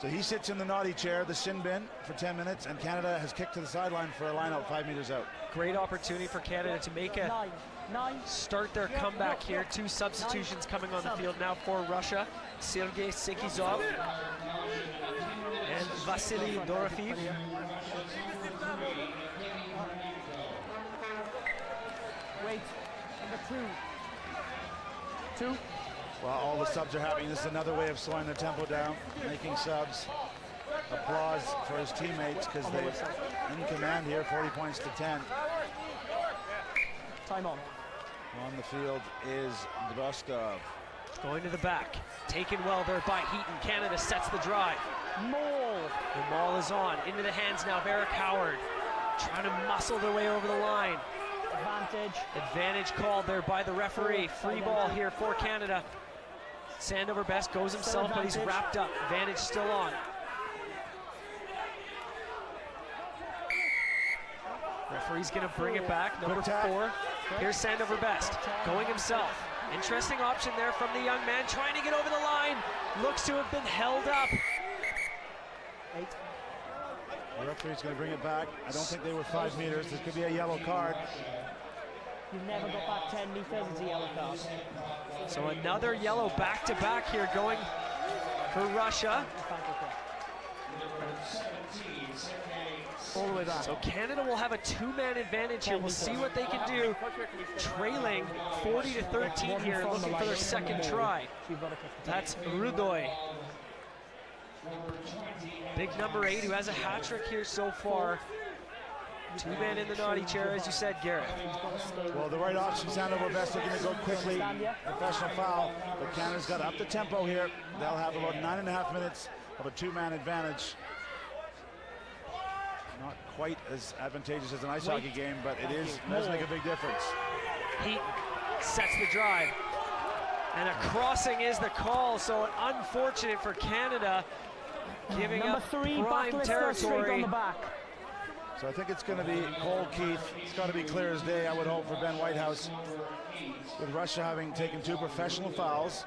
So he sits in the naughty chair, the sin bin, for 10 minutes, and Canada has kicked to the sideline for a line out 5 meters out. Great opportunity for Canada to make a start their comeback here. 2 substitutions coming on the field now for Russia. Sergei Sekizov and Vasily Dorofeev. Wait, number 2. Well, all the subs are happening. This is another way of slowing the tempo down, making subs. Applause for his teammates because they're in command here, 40 points to 10. Time on. On the field is Rostov. Going to the back. Taken well there by Heaton. Canada sets the drive. Maul. The maul is on. Into the hands now of Eric Howard. Trying to muscle their way over the line. Advantage called there by the referee. Free ball here for Canada. Sandover Best goes himself, but he's wrapped up. Advantage still on. Referee's going to bring it back. Number 4. Here's Sandover Best going himself. Interesting option there from the young man, trying to get over the line. Looks to have been held up. The referee's going to bring it back. I don't think they were 5 meters. This could be a yellow card. You've never got back 10 meters, it's a yellow card. So another yellow back-to-back here going for Russia. All the way back. So Canada will have a 2-man advantage here. We'll see what they can do. Trailing 40-13 here, looking for their second try. That's Rudoy. Big number 8 who has a hat trick here so far. 2-man in the naughty chair, as you said, Garrett. Well, the right option, Sandover Best looking to go quickly. Professional foul, but Canada's got to up the tempo here. They'll have about 9.5 minutes of a 2-man advantage. Not quite as advantageous as an ice hockey game, but it does make a big difference. Heaton sets the drive. And a crossing is the call, so unfortunate for Canada, giving up prime territory. On the back. So I think it's going to be Cole Keith. It's got to be clear as day, I would hope, for Ben Whitehouse. With Russia having taken 2 professional fouls,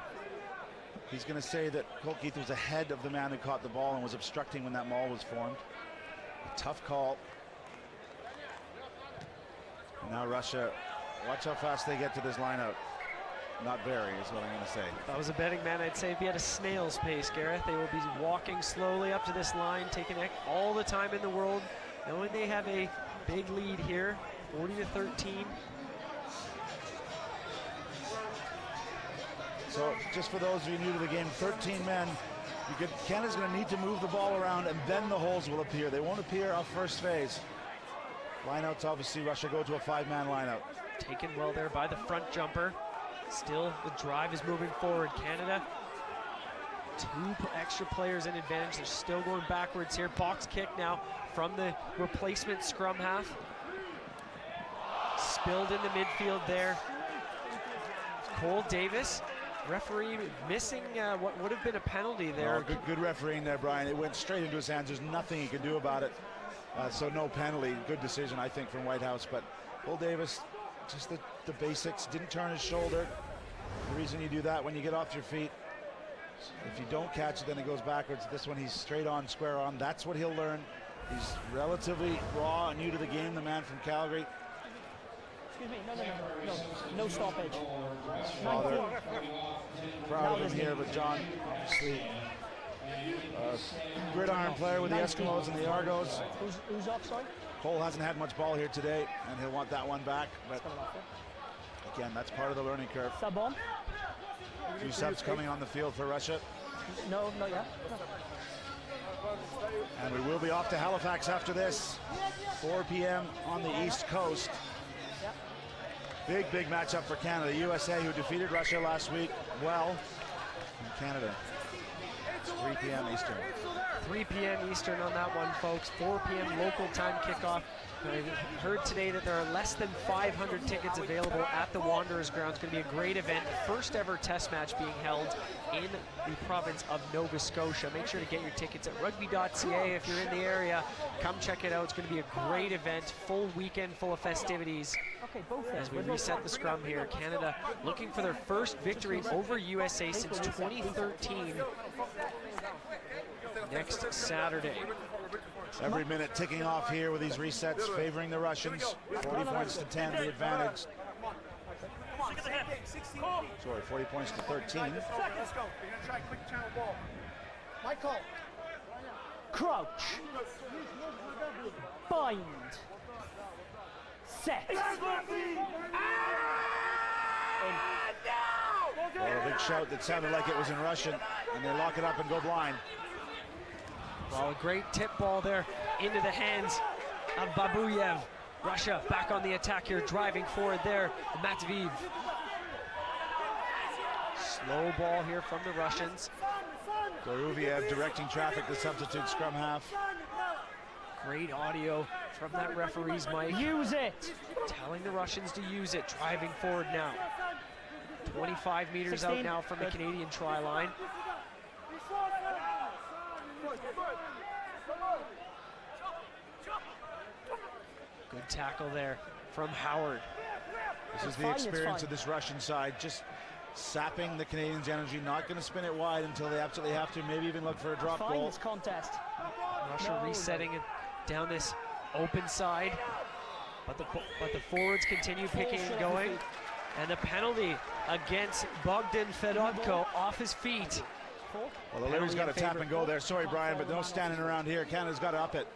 he's going to say that Cole Keith was ahead of the man who caught the ball and was obstructing when that maul was formed. A tough call. And now Russia, watch how fast they get to this lineout. Not very, is what I'm going to say. If I was a betting man, I'd say it'd be at a snail's pace, Gareth. They will be walking slowly up to this line, taking all the time in the world, knowing they have a big lead here, 40-13. So just for those of you new to the game, 13 men. Canada's going to need to move the ball around, and then the holes will appear. They won't appear off first phase. Lineouts, obviously, Russia go to a 5-man lineout. Taken well there by the front jumper. Still, the drive is moving forward. Canada, 2 extra players in advantage. They're still going backwards here. Box kick now from the replacement scrum half. Spilled in the midfield there. Cole Davis, referee missing what would have been a penalty there. Oh, good refereeing there, Brian. It went straight into his hands. There's nothing he can do about it. So no penalty. Good decision, I think, from Whitehouse. But Cole Davis, just the basics. Didn't turn his shoulder. The reason you do that when you get off your feet, if you don't catch it, then it goes backwards. This one, he's straight on, square on. That's what he'll learn. He's relatively raw and new to the game, the man from Calgary. Excuse me, no stoppage. His father, proud of him here, but John, obviously, gridiron player with the Eskimos and the Argos. Who's off, sorry? Cole hasn't had much ball here today, and he'll want that one back. But again, that's part of the learning curve. Sub on? 2 subs coming on the field for Russia. No, not yet. And we will be off to Halifax after this. 4 p.m. on the East Coast. Big matchup for Canada. USA, who defeated Russia last week, well, in Canada. It's 3 p.m. Eastern. 3 p.m. Eastern on that one, folks. 4 p.m. local time kickoff. I heard today that there are less than 500 tickets available at the Wanderers grounds. It's going to be a great event. First ever test match being held in the province of Nova Scotia. Make sure to get your tickets at rugby.ca if you're in the area. Come check it out. It's going to be a great event. Full weekend full of festivities. As we reset the scrum here, Canada looking for their first victory over USA since 2013. Next Saturday. Every minute ticking off here with these resets favoring the Russians. 40 points to 10, the advantage. Sorry, 40 points to 13. Let's go. My call. Crouch. Bind. Set. Well, a big shout that sounded like it was in Russian, and they lock it up and go blind. Well, a great tip ball there into the hands of Babuyev. Russia back on the attack here, driving forward there. Matveev. Slow ball here from the Russians. Goruviev directing traffic, the substitute scrum half. Great audio from that referee's mic. Use it. Telling the Russians to use it, driving forward now. 25 meters 16. out now from the Canadian try line. Good tackle there from Howard. This is the experience of this Russian side, just sapping the Canadians' energy, not going to spin it wide until they absolutely have to, maybe even look for a drop goal. This contest. Russia resetting it down this open side, but the forwards continue picking and going, and the penalty against Bogdan Ferodko off his feet. Well, O'Leary's got to tap and go there. Sorry, Brian, but no standing around here. Canada's got to up it.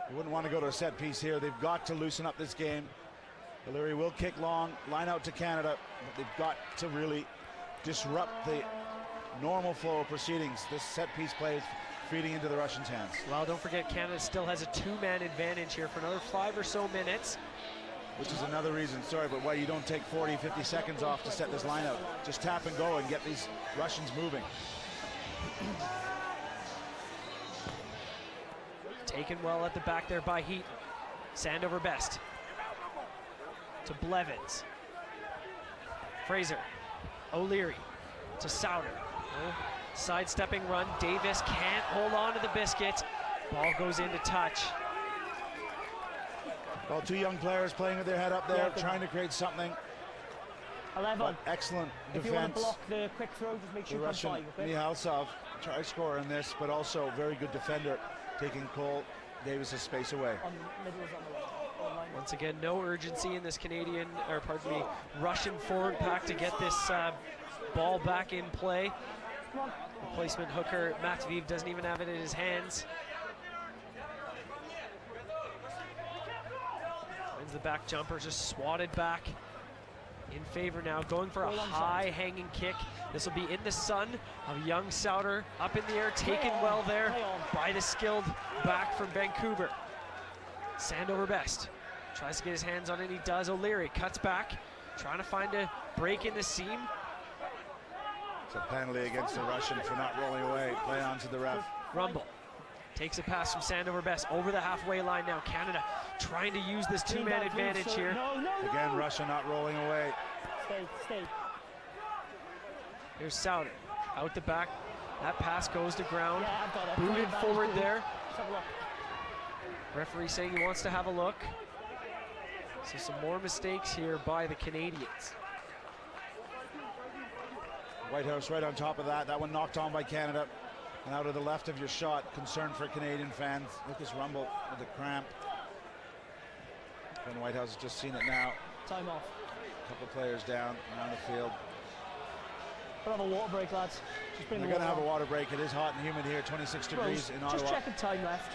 You wouldn't want to go to a set piece here. They've got to loosen up this game. O'Leary will kick long, line out to Canada, but they've got to really disrupt the normal flow of proceedings. This set piece play is feeding into the Russians' hands. Well, don't forget, Canada still has a 2-man advantage here for another 5 or so minutes. Which is another reason, sorry, but why you don't take 40, 50 seconds off to set this line out. Just tap and go and get these Russians moving. Taken well at the back there by Heaton. Sandover Best. To Blevins. Fraser. O'Leary. To Souter. Oh, sidestepping run. Davis can't hold on to the biscuit. Ball goes into touch. Well, 2 young players playing with their head up there, trying to create something. 11. But excellent defense. If you want to block the quick throw, just make sure you Russian come 5. Okay? Mihalsov, try scorer in this, but also very good defender, taking Cole Davis's space away. On the middle is on the right. Once again, no urgency in this Russian forward pack to get this ball back in play. Replacement hooker Matveev doesn't even have it in his hands. Finds the back jumper, just swatted back in favor now, going for a high hanging kick. This will be in the sun of young Souter, up in the air, taken well there by the skilled back from Vancouver. Sandover Best tries to get his hands on it, he does. O'Leary cuts back, trying to find a break in the seam. It's a penalty against the Russian for not rolling away. Play on to the ref. Rumble takes a pass from Sandover Best over the halfway line now. Canada trying to use this 2-man advantage here. Again, Russia not rolling away. Stay. Here's Souter, out the back. That pass goes to ground. Yeah, I've got it. Booted forward there. Let's have a look. Referee saying he wants to have a look. So some more mistakes here by the Canadians. Whitehouse right on top of that. That one knocked on by Canada. And out of the left of your shot, concern for Canadian fans. Lucas Rumble with a cramp. Ben Whitehouse has just seen it now. Time off. A couple players down around the field. We'll have a water break, lads. Just bring They're the going to have a water water break. It is hot and humid here, 26 on. degrees in Ottawa. Just checking time left.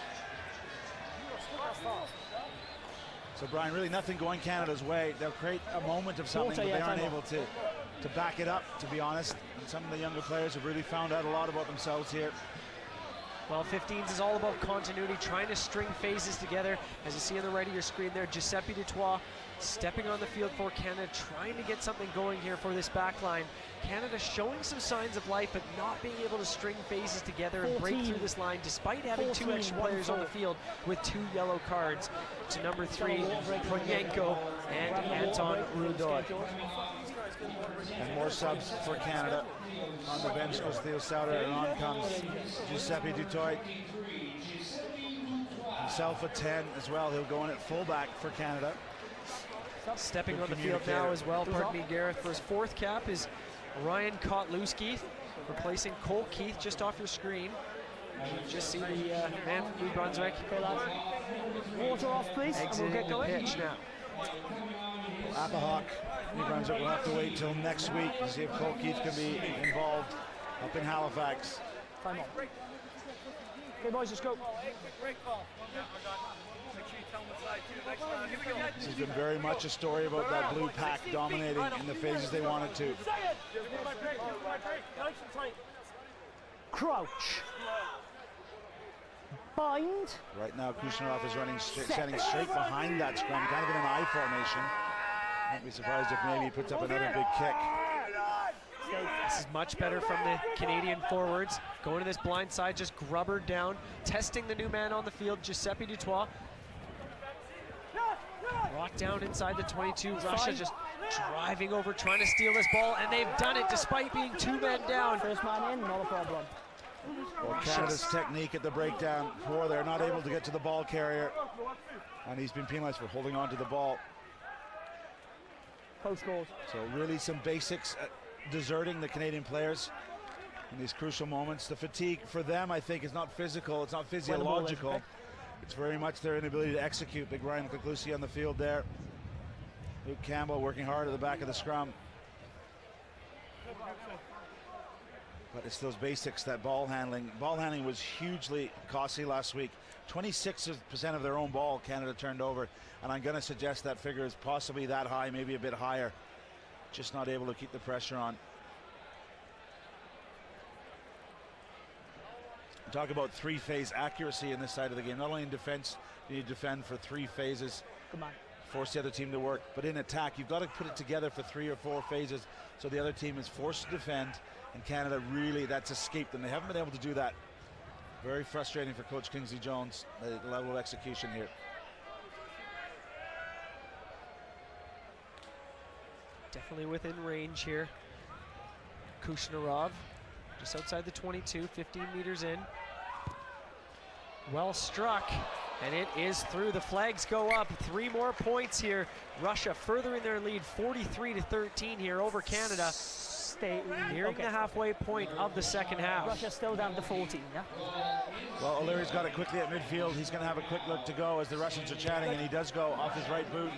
So Brian, really nothing going Canada's way. They'll create a moment of something, Water, but they yeah, aren't time able to back it up, to be honest. And some of the younger players have really found out a lot about themselves here. Well, 15s is all about continuity, trying to string phases together. As you see on the right of your screen there, Giuseppe Dutoit stepping on the field for Canada, trying to get something going here for this back line. Canada showing some signs of life, but not being able to string phases together and break through this line, despite having 2 extra players on the field with 2 yellow cards. To number 3, Pronyenko and Anton Rudoy. And more subs for Canada. On the bench goes Theo Souter, and on comes Giuseppe Dutoit. Himself a 10 as well. He'll go in at fullback for Canada. Stepping Good on the field now as well, pardon me, Gareth. For his 4th cap is Ryan Kotluski, replacing Cole Keith, just off your screen. You just see the man from New Brunswick. Okay, lads. Water off, please, and we'll get Exiting the going. pitch now. Apahawk, New Brunswick will have to wait till next week to see if Cole Keith can be involved up in Halifax. Time off. Okay, boys, let's go. This has been very much a story about that blue pack dominating in the phases they wanted to. Crouch. Bind. Right now, Kushnerov is running, standing straight behind that scrum, kind of in an I formation. Won't be surprised if maybe he puts up another big kick. This is much better from the Canadian forwards. Going to this blind side, just grubbered down, testing the new man on the field, Giuseppe Dutoit. Locked down inside the 22. Russia just driving over, trying to steal this ball, and they've done it despite being 2 men down. First man in, not a problem. Well, Canada's technique at the breakdown, they're not able to get to the ball carrier, and he's been penalized for holding on to the ball. Coach scores. So really some basics deserting the Canadian players in these crucial moments. The fatigue for them, I think, is not physical, it's not physiological. It's very much their inability to execute. Big Ryan Kuklusi on the field there. Luke Campbell working hard at the back of the scrum. But it's those basics, that ball handling. Ball handling was hugely costly last week. 26% of their own ball Canada turned over. And I'm going to suggest that figure is possibly that high, maybe a bit higher. Just not able to keep the pressure on. Talk about 3-phase accuracy in this side of the game. Not only in defense, you need to defend for 3 phases. Come on. Force the other team to work. But in attack, you've got to put it together for 3 or 4 phases so the other team is forced to defend. And Canada really, that's escaped them. They haven't been able to do that. Very frustrating for Coach Kingsley Jones, the level of execution here. Definitely within range here. Kushnerov just outside the 22, 15 meters in. Well struck, and it is through. The flags go up. 3 more points here. Russia furthering their lead, 43-13 here over Canada. Nearing the halfway point of the second half. Russia still down to 14, yeah? Well, O'Leary's got it quickly at midfield. He's going to have a quick look to go as the Russians are chatting, and he does go off his right boot.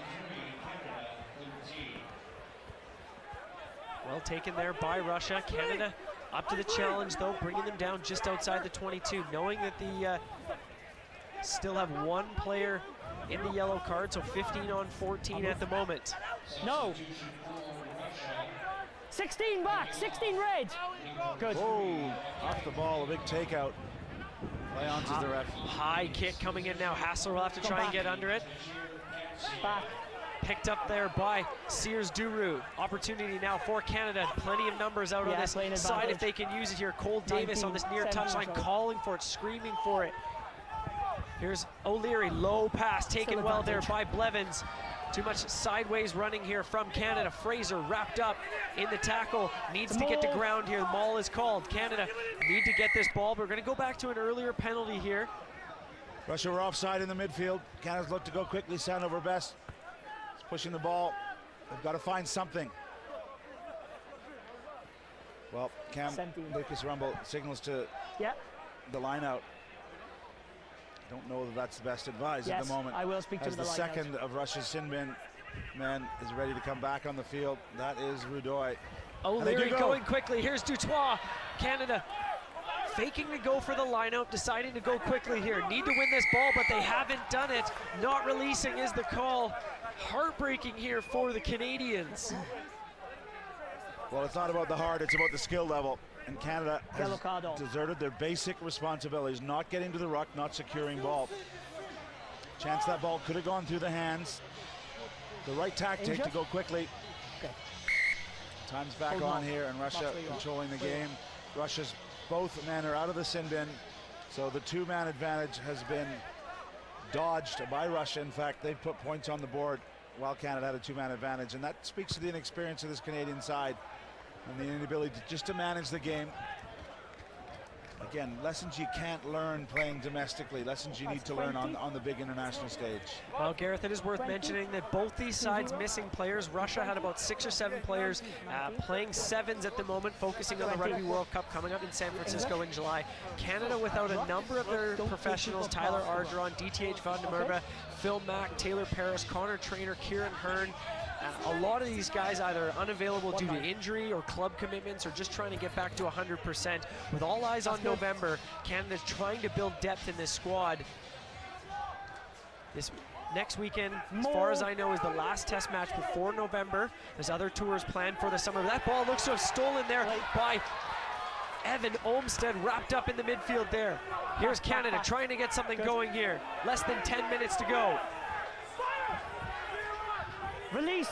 Well taken there by Russia. Canada up to the challenge, though, bringing them down just outside the 22, knowing that the still have 1 player in the yellow card, so 15 on 14 at the moment. No. 16 back, 16 red. Good. Oh, off the ball, a big takeout. Play on to the ref. High kick coming in now. Hassler will have to try and get under it. Back. Picked up there by Sears Duru. Opportunity now for Canada. Plenty of numbers out on this side if they can use it here. Cole Davis on this near touchline, calling for it, screaming for it. Here's O'Leary, low pass taken well there by Blevins. Too much sideways running here from Canada. Fraser wrapped up in the tackle, needs to get to ground here. The maul is called. Canada need to get this ball, but we're going to go back to an earlier penalty here. Russia were offside in the midfield. Canada's looked to go quickly. Sandover Best is pushing the ball. They've got to find something. Well, Lucas Rumble signals to the line out. I don't know that that's the best advice at the moment. I will speak to as the second of Russia's sin bin men is ready to come back on the field. That is Rudoy. O'Leary going quickly. Here's Dutois. Canada faking to go for the line out, deciding to go quickly here. Need to win this ball, but they haven't done it. Not releasing is the call. Heartbreaking here for the Canadians. Well, it's not about the heart, it's about the skill level. And Canada has deserted their basic responsibilities, not getting to the ruck, not securing ball. Chance that ball could have gone through the hands. The right tactic to go quickly. Time's back on here, and Russia controlling the game. Russia's both men are out of the sin bin, so the two-man advantage has been dodged by Russia. In fact, they've put points on the board while Canada had a two-man advantage, and that speaks to the inexperience of this Canadian side and the inability to manage the game. Again, lessons you can't learn playing domestically, lessons you need to learn on the big international stage. Well, Gareth, it is worth mentioning that both these sides missing players. Russia had about 6 or 7 players playing sevens at the moment, focusing on the Rugby World Cup coming up in San Francisco in July. Canada without a number of their professionals, Tyler Ardron, DTH Van der Merwe, Phil Mack, Taylor Paris, Connor Traynor, Kieran Hearn. A lot of these guys either unavailable due to injury or club commitments or just trying to get back to 100%. With all eyes on November, Canada's trying to build depth in this squad. This next weekend, as far as I know, is the last test match before November. There's other tours planned for the summer. That ball looks to have stolen there by Evan Olmsted, wrapped up in the midfield there. Here's Canada trying to get something going here. Less than 10 minutes to go. Release.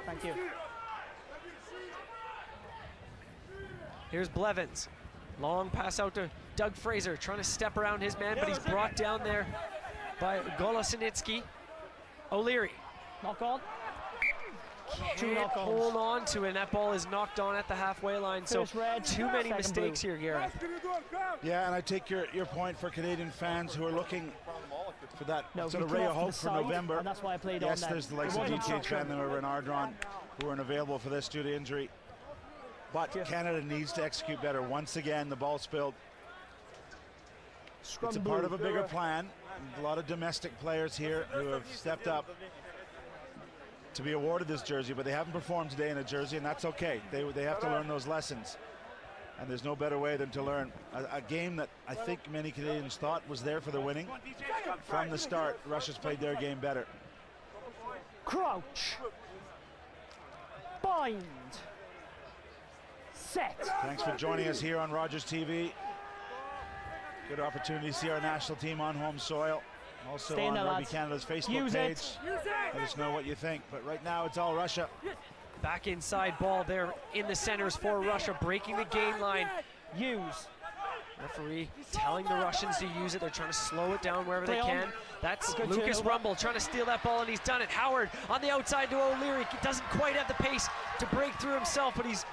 Thank you. Here's Blevins. Long pass out to Doug Fraser, trying to step around his man, but he's brought down there by Golosinitsky. O'Leary. Knock on. Can't hold on to it, and that ball is knocked on at the halfway line. So too many mistakes here, Gareth. Yeah, and I take your point for Canadian fans who are looking for that sort of ray of hope for November. And that's why I played yes, on there's the likes of DTH Van der Merwe and Ardron who weren't available for this due to injury. But Canada needs to execute better. Once again, the ball spilled. It's a part of a bigger plan. A lot of domestic players here who have stepped up to be awarded this jersey, but they haven't performed today in a jersey, and that's okay. They have to learn those lessons. And there's no better way than to learn a game that I think many Canadians thought was there for the winning. From the start, Russia's played their game better. Crouch. Bind. Set. Thanks for joining us here on Rogers TV. Good opportunity to see our national team on home soil. Also on Rugby Canada's Facebook page. Let us know what you think. But right now, it's all Russia. Back inside ball there in the centers for Russia, breaking the gain line. Use. Referee telling the Russians to use it. They're trying to slow it down wherever they can. That's Lucas Rumble trying to steal that ball, and he's done it. Howard on the outside to O'Leary. He doesn't quite have the pace to break through himself, but he's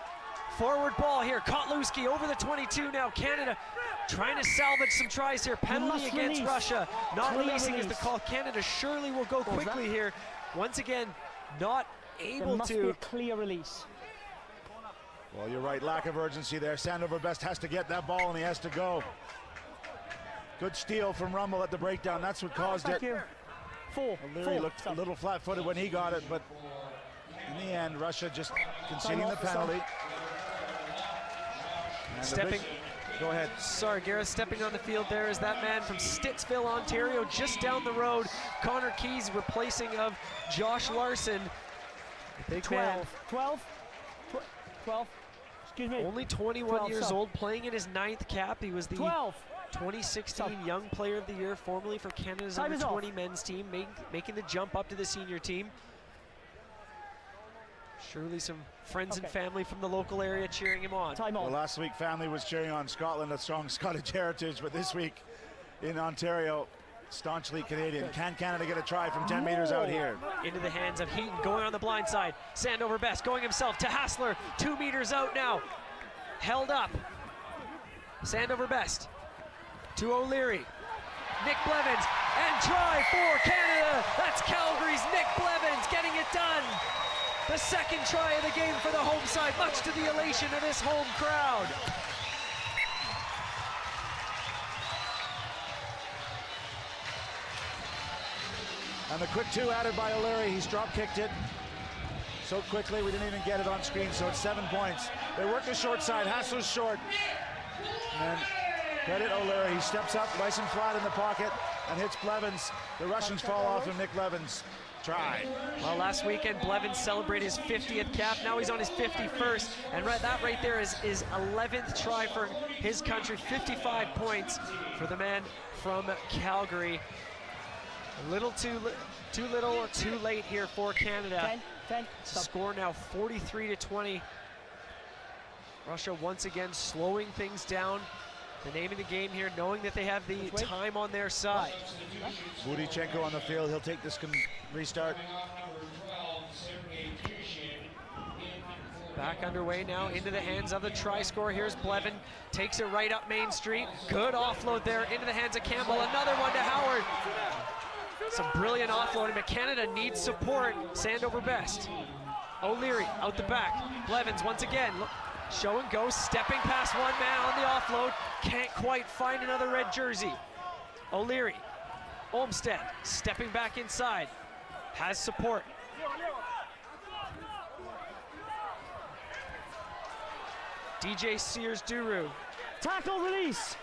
forward ball here. Kotlewski over the 22 now. Canada trying to salvage some tries here. Penalty against Russia. Not releasing is the call. Canada surely will go quickly here. Once again, not able there must be a clear release. Well, you're right, lack of urgency there. Sandover Best has to get that ball, and he has to go. Good steal from Rumble at the breakdown. That's what caused it. O'Leary looked a little flat-footed when he got it, but in the end, Russia just conceding the penalty. Go ahead. Sorry, Gareth, stepping on the field there is that man from Stittsville, Ontario, just down the road. Connor Keys replacing of Josh Larson. Big 12. 12. Excuse me. Only 21 years old, playing in his 9th cap. He was the 2016 Young Player of the Year, formerly for Canada's under-20 men's team, making the jump up to the senior team. Surely some friends and family from the local area cheering him on. Well, last week family was cheering on Scotland, a strong Scottish heritage, but this week in Ontario, staunchly Canadian. Can Canada get a try from 10 meters out here? Into the hands of Heaton, going on the blind side. Sandover Best going himself to Hassler, 2 meters out now. Held up. Sandover Best to O'Leary. Nick Blevins, and try for Canada. That's Calgary's Nick Blevins getting it done. The second try of the game for the home side, much to the elation of this home crowd. And the quick 2 added by O'Leary. He's drop-kicked it so quickly we didn't even get it on screen, so it's 7 points. They work the short side. Hassler's short. And credit O'Leary. He steps up, nice and flat in the pocket, and hits Blevins. The Russians fall off of Nick Blevins. Try. Well, last weekend Blevins celebrated his 50th cap. Now he's on his 51st, and that right there is his 11th try for his country. 55 points for the man from Calgary. A little too little or too late here for Canada. 10. Score now 43-20. Russia once again slowing things down. The name of the game here, knowing that they have the time on their side. Budichenko on the field. He'll take this restart. Back underway now into the hands of the try scorer. Here's Blevin, takes it right up Main Street. Good offload there into the hands of Campbell. Another one to Howard. Some brilliant offloading, but Canada needs support. Sandover Best. O'Leary out the back. Blevins once again. Show and go, stepping past one man on the offload. Can't quite find another red jersey. O'Leary. Olmstead stepping back inside. Has support. DJ Sears-Duru. Tackle, release.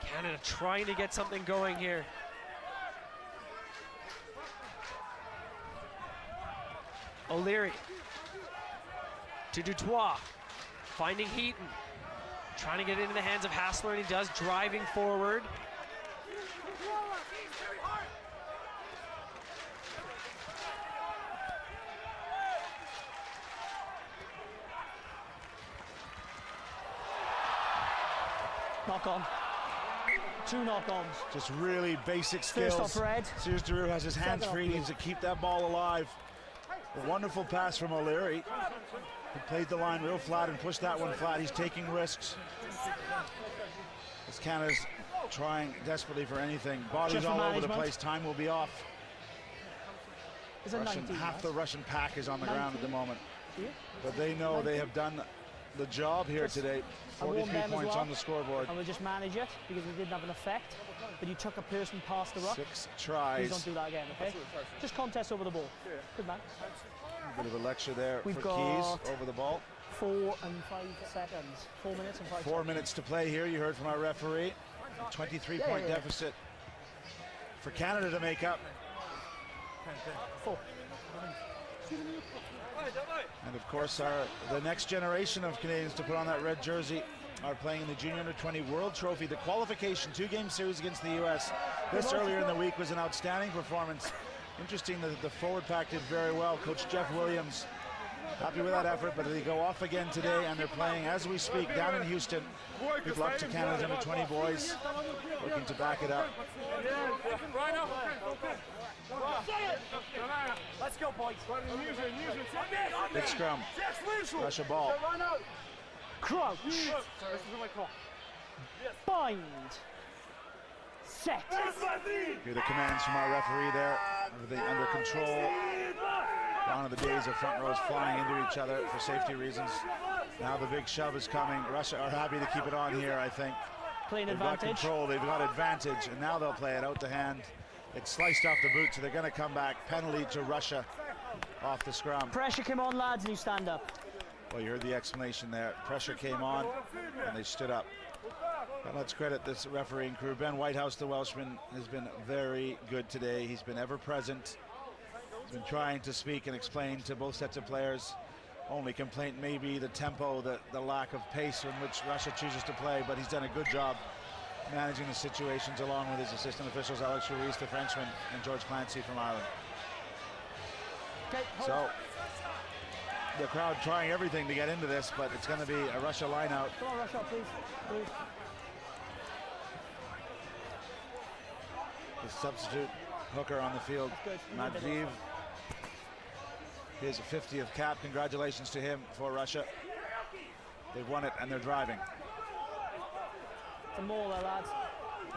Canada trying to get something going here. O'Leary to Dutois, finding Heaton, trying to get it into the hands of Hassler, and he does, driving forward. Knock on. 2 knock-ons. Just really basic skills. First off red. Sears-Duru has his hands free, needs to keep that ball alive. A wonderful pass from O'Leary. He played the line real flat and pushed that one flat. He's taking risks. As Canada's trying desperately for anything. Bodies all over the place. Time will be off. Half the Russian pack is on the ground at the moment. But they know they have done the job here today. 43 points on the scoreboard. And we'll just manage it because it didn't have an effect. But you took a person past the ruck. 6 tries. Please don't do that again, okay? Just contest over the ball. Good man. A bit of a lecture there We've for got Keys over the ball. 4 and 5 seconds. 4 minutes and 5 seconds. 4 minutes to play here. You heard from our referee. A 23-point deficit for Canada to make up. 4. And of course, the next generation of Canadians to put on that red jersey are playing in the Junior Under-20 World Trophy, the qualification 2-game series against the U.S. This earlier in the week was an outstanding performance. Interesting that the forward pack did very well. Coach Jeff Williams happy with that effort, but they go off again today, and they're playing as we speak down in Houston. Good luck to Canada's Under-20 boys, looking to back it up. Let's go, boys. Big scrum. Russia ball. Crouch. Bind. Set. Hear the commands from our referee there. Everything under control. Gone are the days of front rows flying into each other for safety reasons. Now the big shove is coming. Russia are happy to keep it on here, I think. Playing They've advantage. got control, they've got advantage, and now they'll play it out to hand. It's sliced off the boot, so they're going to come back. Penalty to Russia off the scrum. Pressure came on, lads, and you stand up. Well, you heard the explanation there. Pressure came on, and they stood up. And let's credit this refereeing crew. Ben Whitehouse, the Welshman, has been very good today. He's been ever present. He's been trying to speak and explain to both sets of players. Only complaint may be the tempo, the lack of pace in which Russia chooses to play, but he's done a good job managing the situations along with his assistant officials, Alex Ruiz, the Frenchman, and George Clancy from Ireland. So the crowd trying everything to get into this, but it's going to be a Russia line out. Come on, Russia, please. substitute hooker on the field, Matveev. His 50th cap. Congratulations to him for Russia. They've won it and they're driving. It's a maul there, lads.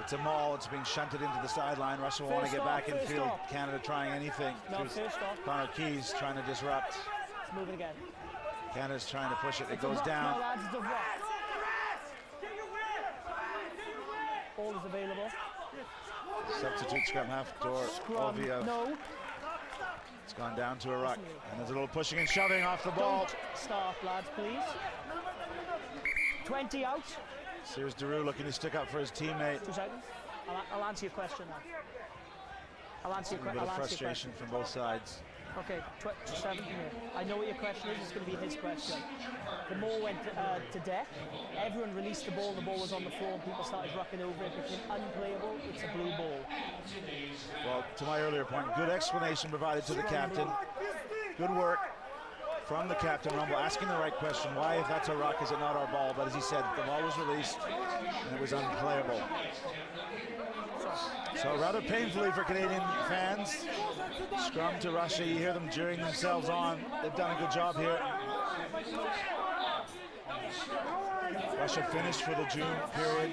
It's a maul. It's being shunted into the sideline. Russia will want to get back in field. Canada trying anything. No, first off. Connor Keys trying to disrupt. Let's move it again. Canada's trying to push it. It goes down. No, lads, it's a rock. Ball is available. Substitute scrum half door. Oviev. No. It's gone down to a ruck. And there's a little pushing and shoving off the ball. Don't start, lads, please. 20 out. Here's Daru looking to stick up for his teammate. 2 seconds. I'll answer your question now. I'll answer your question. A bit of frustration from both sides. Okay, 7 here. I know what your question is. It's going to be his question. The ball went to deck. Everyone released the ball. The ball was on the floor. And people started rucking over it. It became unplayable. It's a blue ball. Well, to my earlier point, good explanation provided to the captain. Good work from the captain, Rumble, asking the right question. Why, if that's a ruck, is it not our ball? But as he said, the ball was released and it was unplayable. So rather painfully for Canadian fans. Scrum to Russia, you hear them jeering themselves on. They've done a good job here. Russia finished for the June period.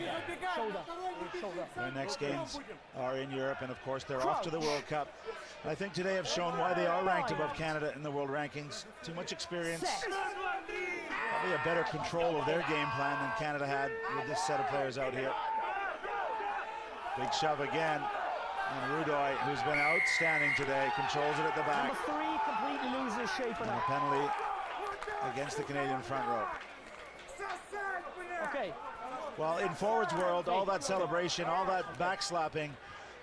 Their next games are in Europe, and of course they're off to the World Cup. I think today have shown why they are ranked above Canada in the world rankings. Too much experience, probably a better control of their game plan than Canada had with this set of players out here. Big shove again, and Rudoy, who's been outstanding today, controls it at the back. Number 3 completely loses shape of And a that. penalty against the Canadian front row. Okay. Well, in forwards world, all that celebration, all that backslapping,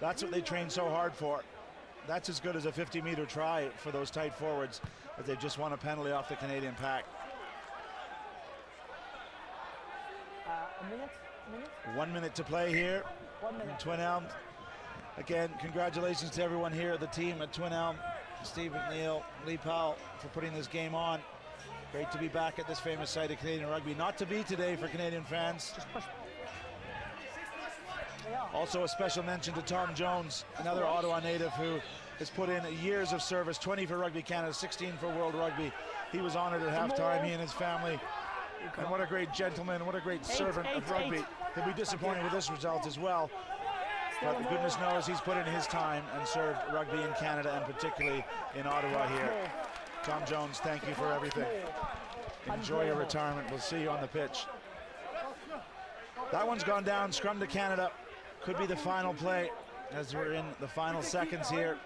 that's what they train so hard for. That's as good as a 50-meter try for those tight forwards, but they've just won a penalty off the Canadian pack. A minute? 1 minute to play here 1 minute. in Twin Elm. Again, congratulations to everyone here, the team at Twin Elm, Steve McNeil, Lee Powell, for putting this game on. Great to be back at this famous site of Canadian rugby. Not to be today for Canadian fans. Also a special mention to Tom Jones, another Ottawa native who has put in years of service, 20 for Rugby Canada, 16 for World Rugby. He was honored at halftime, he and his family. And what a great gentleman, what a great servant of rugby. He'll be disappointed with this result as well. But goodness knows he's put in his time and served rugby in Canada and particularly in Ottawa here. Tom Jones, thank you for everything. Enjoy your retirement. We'll see you on the pitch. That one's gone down. Scrum to Canada. Could be the final play as we're in the final seconds here.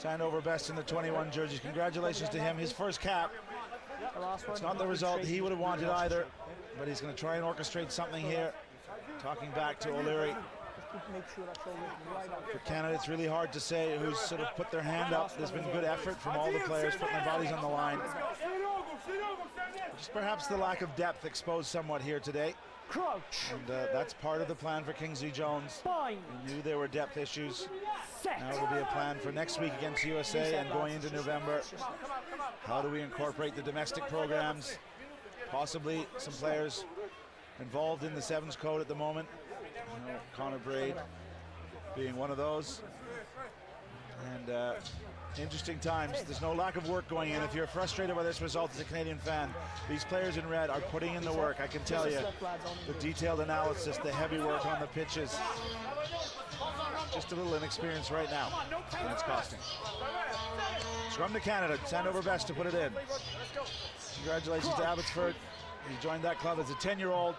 Sandover Best in the 21 jerseys. Congratulations to him. His first cap. It's not the result he would have wanted either, but he's going to try and orchestrate something here. Talking back to O'Leary. For Canada, it's really hard to say who's sort of put their hand up. There's been good effort from all the players putting their bodies on the line. Just perhaps the lack of depth exposed somewhat here today. Crouch. And that's part of the plan for Kingsley Jones. He knew there were depth issues. Now it'll be a plan for next week against USA and going into November. How do we incorporate the domestic programs? Possibly some players involved in the Sevens code at the moment. You know, Connor Braid being one of those. And interesting times. There's no lack of work going in. If you're frustrated by this result as a Canadian fan, these players in red are putting in the work. I can tell you, the detailed analysis, the heavy work on the pitches. Just a little inexperience right now, and it's costing. Scrum to Canada. Sandover Best to put it in. Congratulations to Abbotsford. He joined that club as a 10-year-old.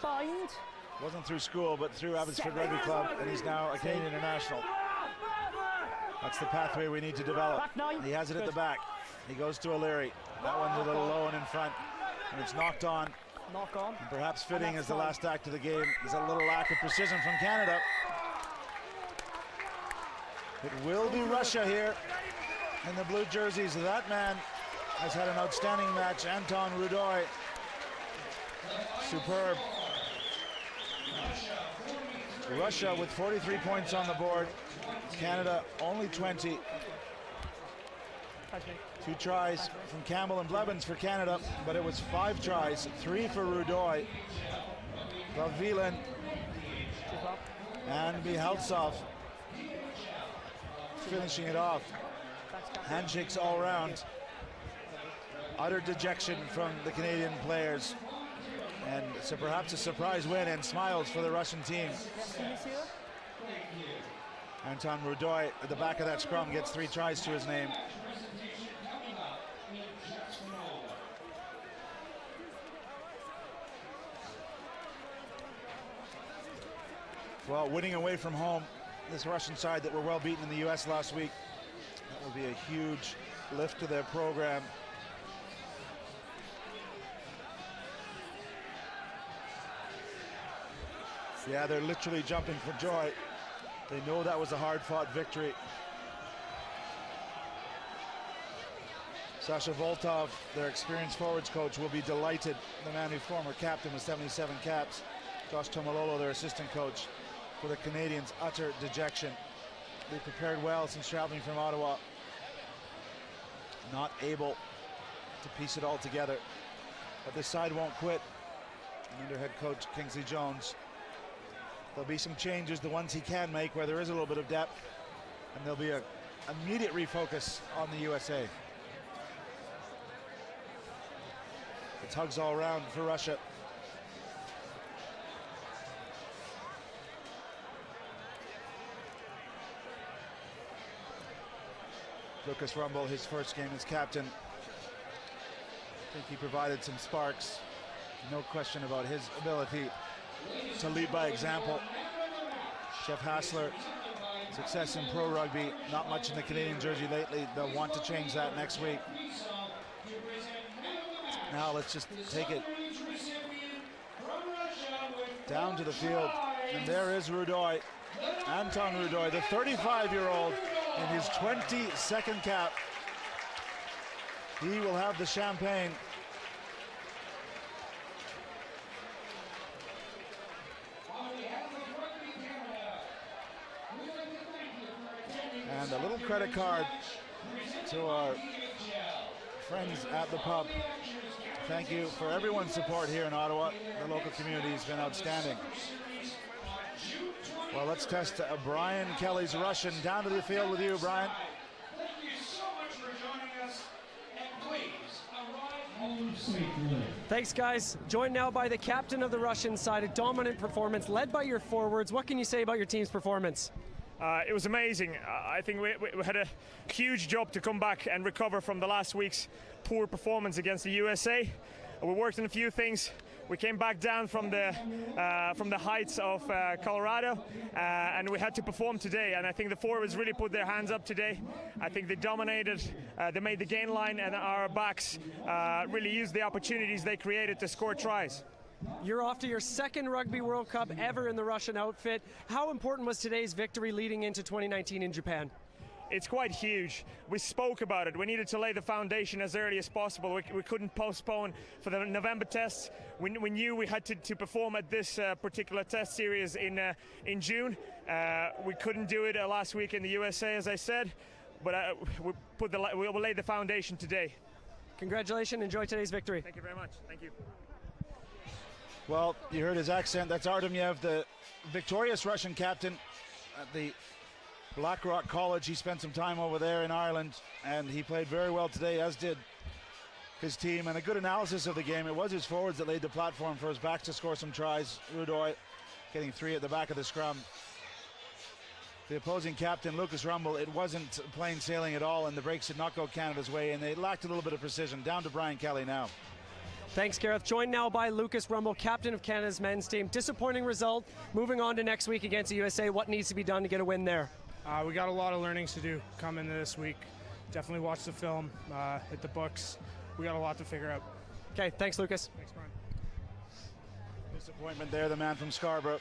Wasn't through school, but through Abbotsford Rugby Club, and he's now a Canadian international. That's the pathway we need to develop. He has it at the back. He goes to O'Leary. That one's a little low and in front, and it's knocked on. And perhaps fitting as the last act of the game. There's a little lack of precision from Canada. It will be Russia here in the blue jerseys. That man has had an outstanding match, Anton Rudoy. Superb. Russia with 43 points on the board. Canada only 20. 2 tries from Campbell and Blevins for Canada, but it was 5 tries, 3 for Rudoy, Vavilin, and Mihaltsov finishing it off. Handshakes all around. Utter dejection from the Canadian players. And so perhaps a surprise win and smiles for the Russian team. Anton Rudoy at the back of that scrum gets 3 tries to his name. Well, winning away from home, this Russian side that were well beaten in the U.S. last week, that will be a huge lift to their program. Yeah, they're literally jumping for joy. They know that was a hard-fought victory. Sasha Voltov, their experienced forwards coach, will be delighted. The man who former captain with 77 caps. Josh Tomalolo, their assistant coach. For the Canadians, utter dejection. They prepared well since traveling from Ottawa. Not able to piece it all together. But this side won't quit. Under head coach Kingsley Jones. There'll be some changes, the ones he can make, where there is a little bit of depth. And there'll be an immediate refocus on the USA. It's hugs all around for Russia. Lucas Rumble, his first game as captain. I think he provided some sparks. No question about his ability to lead by example. Jeff Hassler, success in pro rugby, not much in the Canadian jersey lately. They'll want to change that next week. Now let's just take it down to the field. And there is Rudoy, Anton Rudoy, the 35-year-old in his 22nd cap. He will have the champagne. And a little credit card to our friends at the pub. Thank you for everyone's support here in Ottawa. The local community has been outstanding. Well, let's test Brian Kelly's Russian. Down to the field with you, Brian. Thank you so much for joining us, and please arrive home safely. Thanks, guys. Joined now by the captain of the Russian side, a dominant performance led by your forwards. What can you say about your team's performance? It was amazing. I think we had a huge job to come back and recover from the last week's poor performance against the USA. We worked on a few things. We came back down from the heights of Colorado, and we had to perform today. And I think the forwards really put their hands up today. I think they dominated. They made the gain line, and our backs really used the opportunities they created to score tries. You're off to your second Rugby World Cup ever in the Russian outfit. How important was today's victory leading into 2019 in Japan? It's quite huge. We spoke about it. We needed to lay the foundation as early as possible. We couldn't postpone for the November tests. We knew we had to perform at this particular test series in June. We couldn't do it last week in the USA, as I said, but we'll lay the foundation today. Congratulations. Enjoy today's victory. Thank you very much. Thank you. Well, you heard his accent. That's Artemyev, the victorious Russian captain at the Blackrock College. He spent some time over there in Ireland, and he played very well today, as did his team. And a good analysis of the game. It was his forwards that laid the platform for his backs to score some tries. Rudoy getting 3 at the back of the scrum. The opposing captain, Lucas Rumble, it wasn't plain sailing at all, and the breaks did not go Canada's way, and they lacked a little bit of precision. Down to Brian Kelly now. Thanks, Gareth. Joined now by Lucas Rumble, captain of Canada's men's team. Disappointing result. Moving on to next week against the USA. What needs to be done to get a win there? We got a lot of learnings to do coming into this week. Definitely watch the film, hit the books. We got a lot to figure out. Okay, thanks, Lucas. Thanks, Brian. Disappointment there, the man from Scarborough,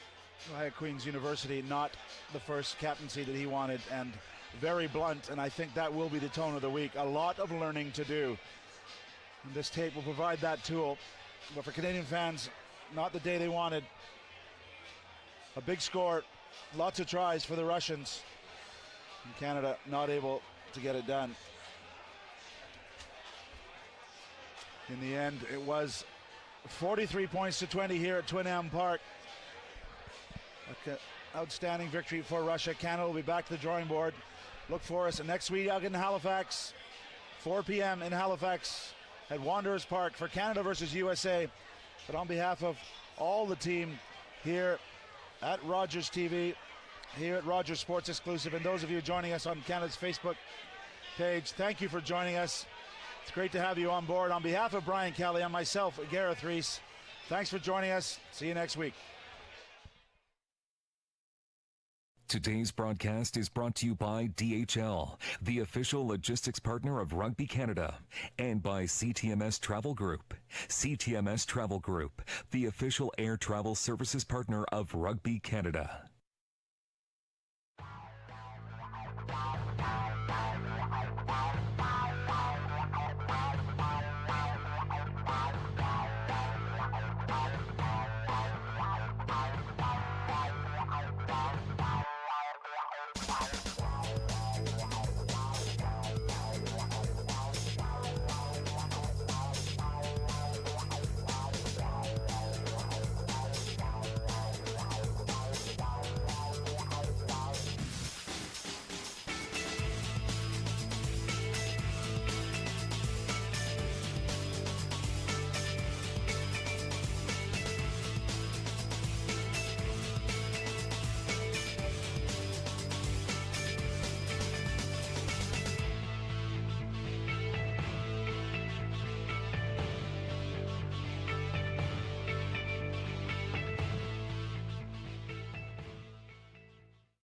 Ohio Queen's University, not the first captaincy that he wanted, and very blunt, and I think that will be the tone of the week. A lot of learning to do. And this tape will provide that tool. But for Canadian fans, not the day they wanted. A big score, lots of tries for the Russians. And Canada not able to get it done. In the end, it was 43 points to 20 here at Twin Elm Park. Outstanding victory for Russia. Canada will be back to the drawing board look for us next week out in Halifax, 4 p.m. in Halifax at Wanderers Park for Canada versus USA. But on behalf of all the team here at Rogers TV, here at Rogers Sports Exclusive, and those of you joining us on Canada's Facebook page, thank you for joining us. It's great to have you on board. On behalf of Brian Kelly and myself, Gareth Reese, thanks for joining us. See you next week. Today's broadcast is brought to you by DHL, the official logistics partner of Rugby Canada, and by CTMS Travel Group. CTMS Travel Group, the official air travel services partner of Rugby Canada.